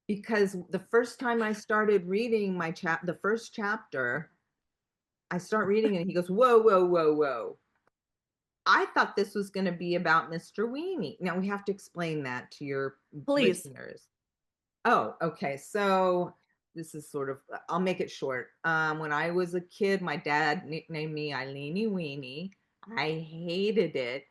because the first time I started reading the first chapter, I start reading it and he goes, "Whoa, whoa, whoa, whoa. I thought this was going to be about Mr. Weenie." Now we have to explain that to your Please. listeners. Oh, okay. So this is sort of, I'll make it short. When I was a kid, my dad nicknamed me Ilene Weenie. I hated it,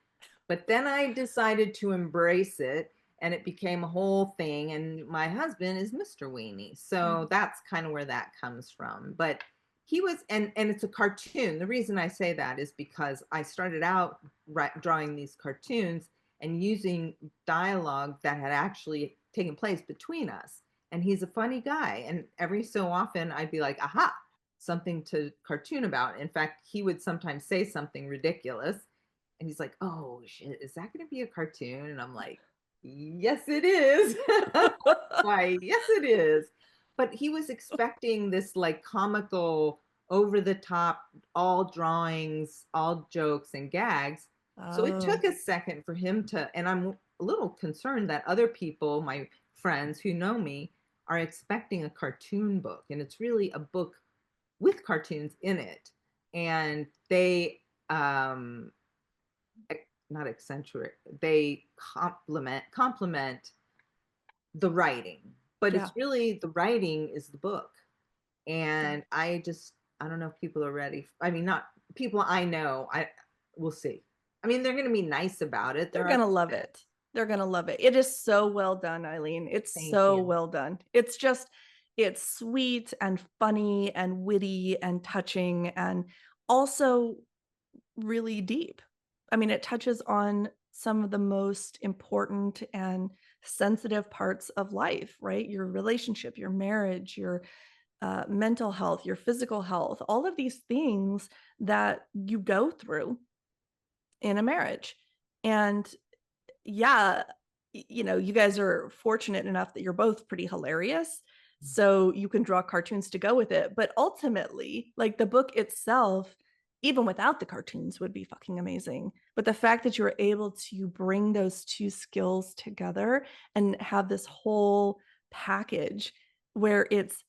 but then I decided to embrace it and it became a whole thing. And my husband is Mr. Weenie. So that's kind of where that comes from. But he was, and it's a cartoon. The reason I say that is because I started out drawing these cartoons and using dialogue that had actually taken place between us. And he's a funny guy. And every so often I'd be like, aha, something to cartoon about. In fact, he would sometimes say something ridiculous. And he's like, oh, shit, is that going to be a cartoon? And I'm like, yes, it is. Why, yes, it is. But he was expecting this like comical, over the top, all drawings, all jokes and gags. So it took Oh, a second for him to, and I'm a little concerned that other people, my friends who know me, are expecting a cartoon book. And it's really a book with cartoons in it. And they, not eccentric, they complement the writing. But yeah. it's really the writing is the book. And I don't know if people are ready. I mean, not people I know. I We'll see. I mean, they're going to be nice about it. They're They're our gonna love friends. it. They're gonna love it. It is so well done, Ilene. It's Thank so you. well done. It's just, it's sweet and funny and witty and touching and also really deep. I mean, it touches on some of the most important and sensitive parts of life, right? Your relationship, your marriage, your mental health, your physical health, all of these things that you go through in a marriage. And yeah, you know, you guys are fortunate enough that you're both pretty hilarious. So you can draw cartoons to go with it. But ultimately, like the book itself, even without the cartoons, would be fucking amazing. But the fact that you were able to bring those two skills together and have this whole package where it's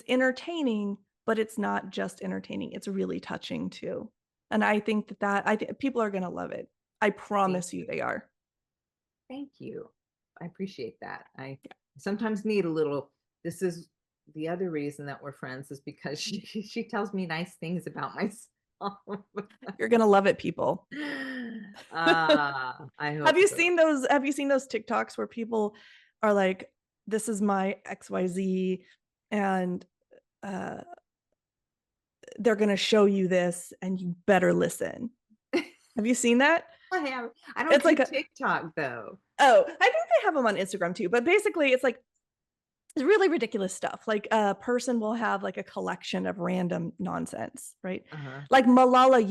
entertaining, but it's not just entertaining. It's really touching too. And I think that I think people are going to love it. I Thank promise you you. they are. Thank you. I appreciate that. I sometimes need a little. This is the other reason that we're friends is because she tells me nice things about myself. You're going to love it, people. I Have hope you so. seen those TikToks where people are like, this is my XYZ and uh they're going to show you this and you better listen. Have you seen that? I have. I don't It's do like TikTok though. oh, I think they have them on Instagram too, but basically it's like it's really ridiculous stuff. Like a person will have like a collection of random nonsense, right? Uh-huh. Like Malala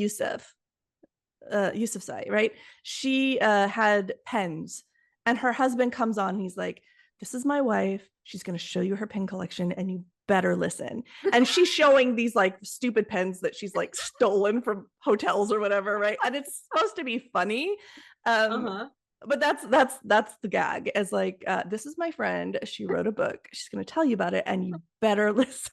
Yousafzai, right? She had pens, and her husband comes on and he's like, "This is my wife. She's going to show you her pen collection, and you better listen." And she's showing these like stupid pens that she's like stolen from hotels or whatever, right? And it's supposed to be funny, um, Uh-huh. but that's the gag. As like, this is my friend. She wrote a book. She's going to tell you about it, and you better listen.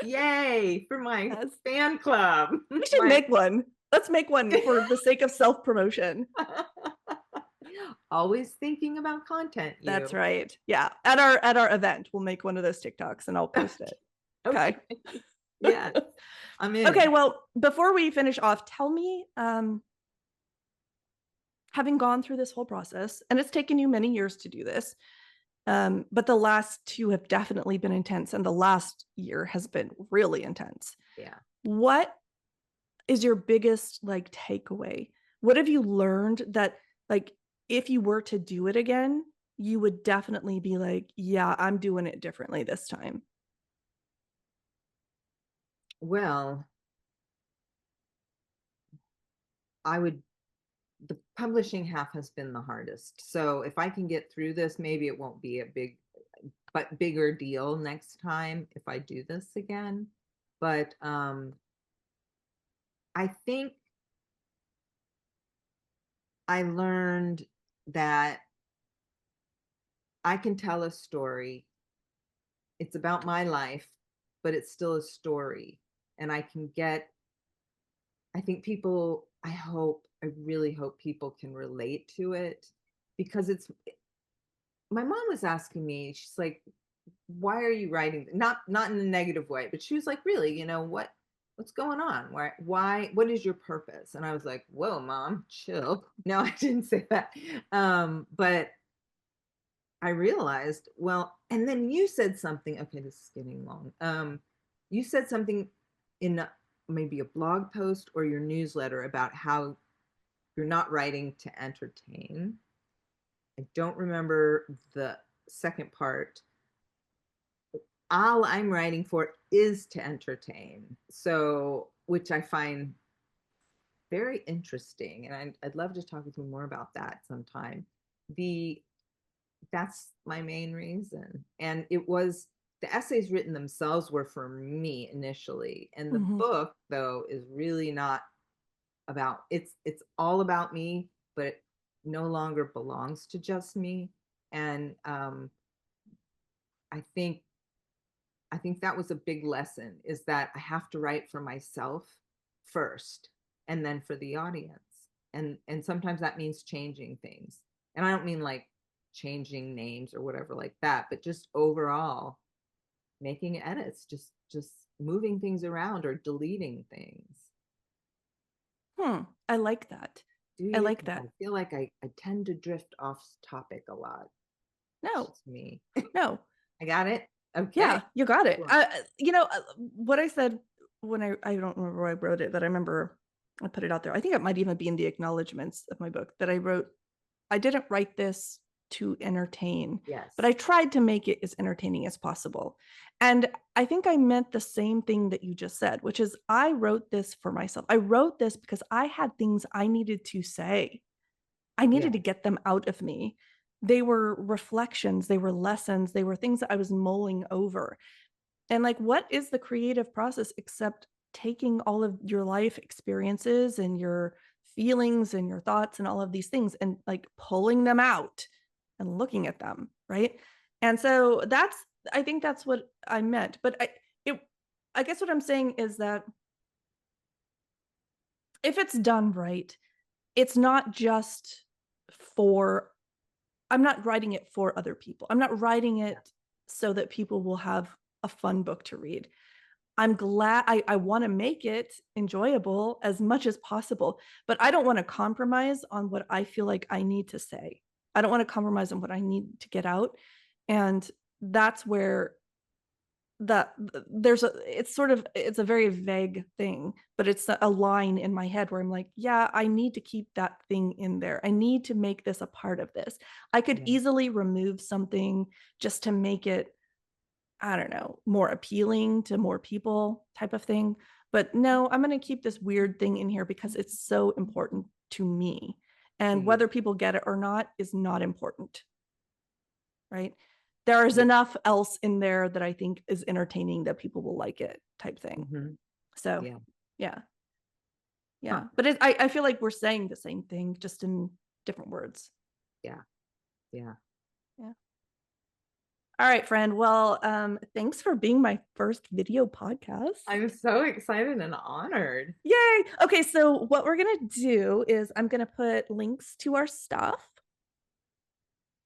Yay for my Yes. fan club. We should My make one. Let's make one for the sake of self promotion. always thinking about content, That's you. right. Yeah. At our event, we'll make one of those TikToks and I'll post it. Okay. Okay. Yes, I'm Okay, in. well, before we finish off, tell me, having gone through this whole process, and it's taken you many years to do this, but the last two have definitely been intense, and the last year has been really intense. Yeah. What is your biggest like takeaway? What have you learned that like if you were to do it again, you would definitely be like, yeah, I'm doing it differently this time? Well, I would the publishing half has been the hardest. So if I can get through this, maybe it won't be a bigger deal next time if I do this again. But I think I learned that I can tell a story. It's about my life, but it's still a story. And I think people, I really hope people can relate to it because my mom was asking me, she's like, why are you writing? Not in a negative way, but she was like, really, what's going on? What is your purpose? And I was like, whoa, mom, chill. No, I didn't say that. But I realized, well, and then you said something. Okay, this is getting long. You said something in maybe a blog post or your newsletter about how you're not writing to entertain. I don't remember the second part. All I'm writing for is to entertain. So, which I find very interesting. And I'd love to talk with you more about that sometime. The That's my main reason. And the essays written themselves were for me initially. And the Mm-hmm. book, though, is really not it's all about me, but it no longer belongs to just me. And I think I think that was a big lesson is that I have to write for myself first and then for the audience. And sometimes that means changing things. And I don't mean like changing names or whatever like that, but just overall making edits, just moving things around or deleting things. I like that. Do I you? like 'Cause that. I feel like I tend to drift off topic a lot. It's No, just me. no. I got it. Yeah, Okay. you got it. Cool. What I said when I don't remember where I wrote it, but I remember I put it out there. I think it might even be in the acknowledgments of my book that I wrote. I didn't write this to entertain, Yes. but I tried to make it as entertaining as possible. And I think I meant the same thing that you just said, which is I wrote this for myself. I wrote this because I had things I needed to say. I needed to get them out of me. They were reflections, they were lessons, they were things that I was mulling over. And like, what is the creative process except taking all of your life experiences and your feelings and your thoughts and all of these things and like pulling them out and looking at them, right? And so I think that's what I meant. But I guess what I'm saying is that if it's done right, it's not just for, I'm not writing it for other people. I'm not writing it so that people will have a fun book to read. I'm glad I want to make it enjoyable as much as possible, but I don't want to compromise on what I feel like I need to say. I don't want to compromise on what I need to get out. And that's where it's a very vague thing, but it's a line in my head where I'm like, yeah, I need to keep that thing in there. I need to make this a part of this. I could easily remove something just to make it, I don't know, more appealing to more people type of thing. But no, I'm going to keep this weird thing in here because it's so important to me. And whether people get it or not is not important. Right? There is enough else in there that I think is entertaining that people will like it type thing. So yeah. Huh. But I feel like we're saying the same thing just in different words. Yeah. All right, friend. Well, thanks for being my first video podcast. I'm so excited and honored. Yay. Okay, so what we're going to do is I'm going to put links to our stuff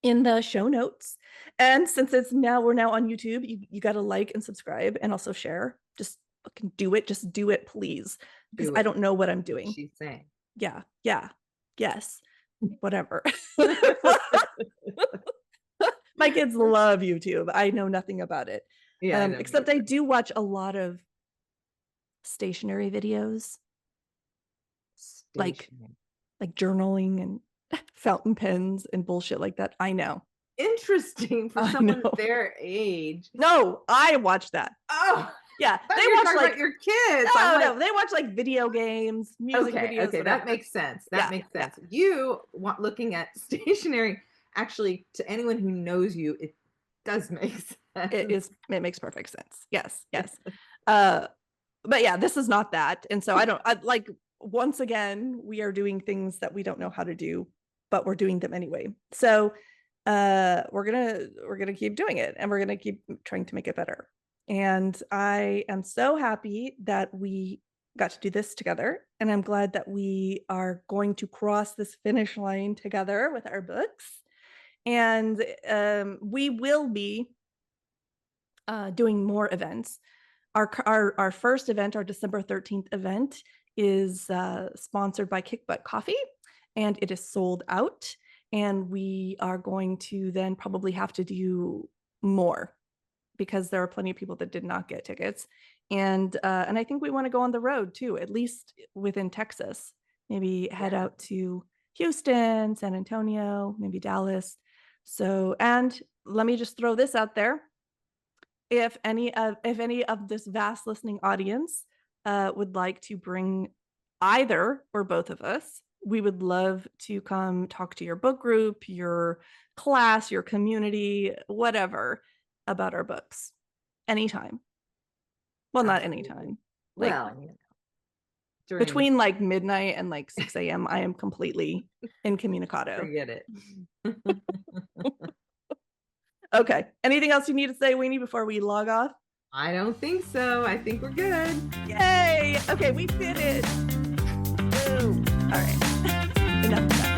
in the show notes. And since we're now on YouTube, you got to like and subscribe and also share. Just fucking do it. Just do it, please. Because I don't know what I'm doing. She's saying. Yeah. Yes. Whatever. My kids love YouTube. I know nothing about it. Yeah. Except I do watch a lot of stationary videos. Like journaling and fountain pens and bullshit like that. I know. Interesting for someone their age. No, I watch that. Oh, yeah. They watch like your kids. No, they watch like video games, music videos. Okay, that makes sense. That makes sense. You looking at stationery, actually, to anyone who knows you, it does make sense. It makes perfect sense. Yes. But yeah, this is not that. And so once again, we are doing things that we don't know how to do, but we're doing them anyway. So we're gonna keep doing it, and we're gonna keep trying to make it better. And I am so happy that we got to do this together, and I'm glad that we are going to cross this finish line together with our books. And we will be doing more events. Our first event, our December 13th event, is sponsored by Kick Butt Coffee, and it is sold out. And we are going to then probably have to do more because there are plenty of people that did not get tickets. And I think we want to go on the road too, at least within Texas. Maybe head out to Houston, San Antonio, maybe Dallas. So, and let me just throw this out there. If any of this vast listening audience would like to bring either or both of us, we would love to come talk to your book group, your class, your community, whatever, about our books anytime. Well, not anytime. Like, between like midnight and like 6 a.m. I am completely incommunicado. Forget it. Okay. Anything else you need to say, Weenie, before we log off? I don't think so. I think we're good. Yay. Okay, we did it. Woo. All right. Enough of that.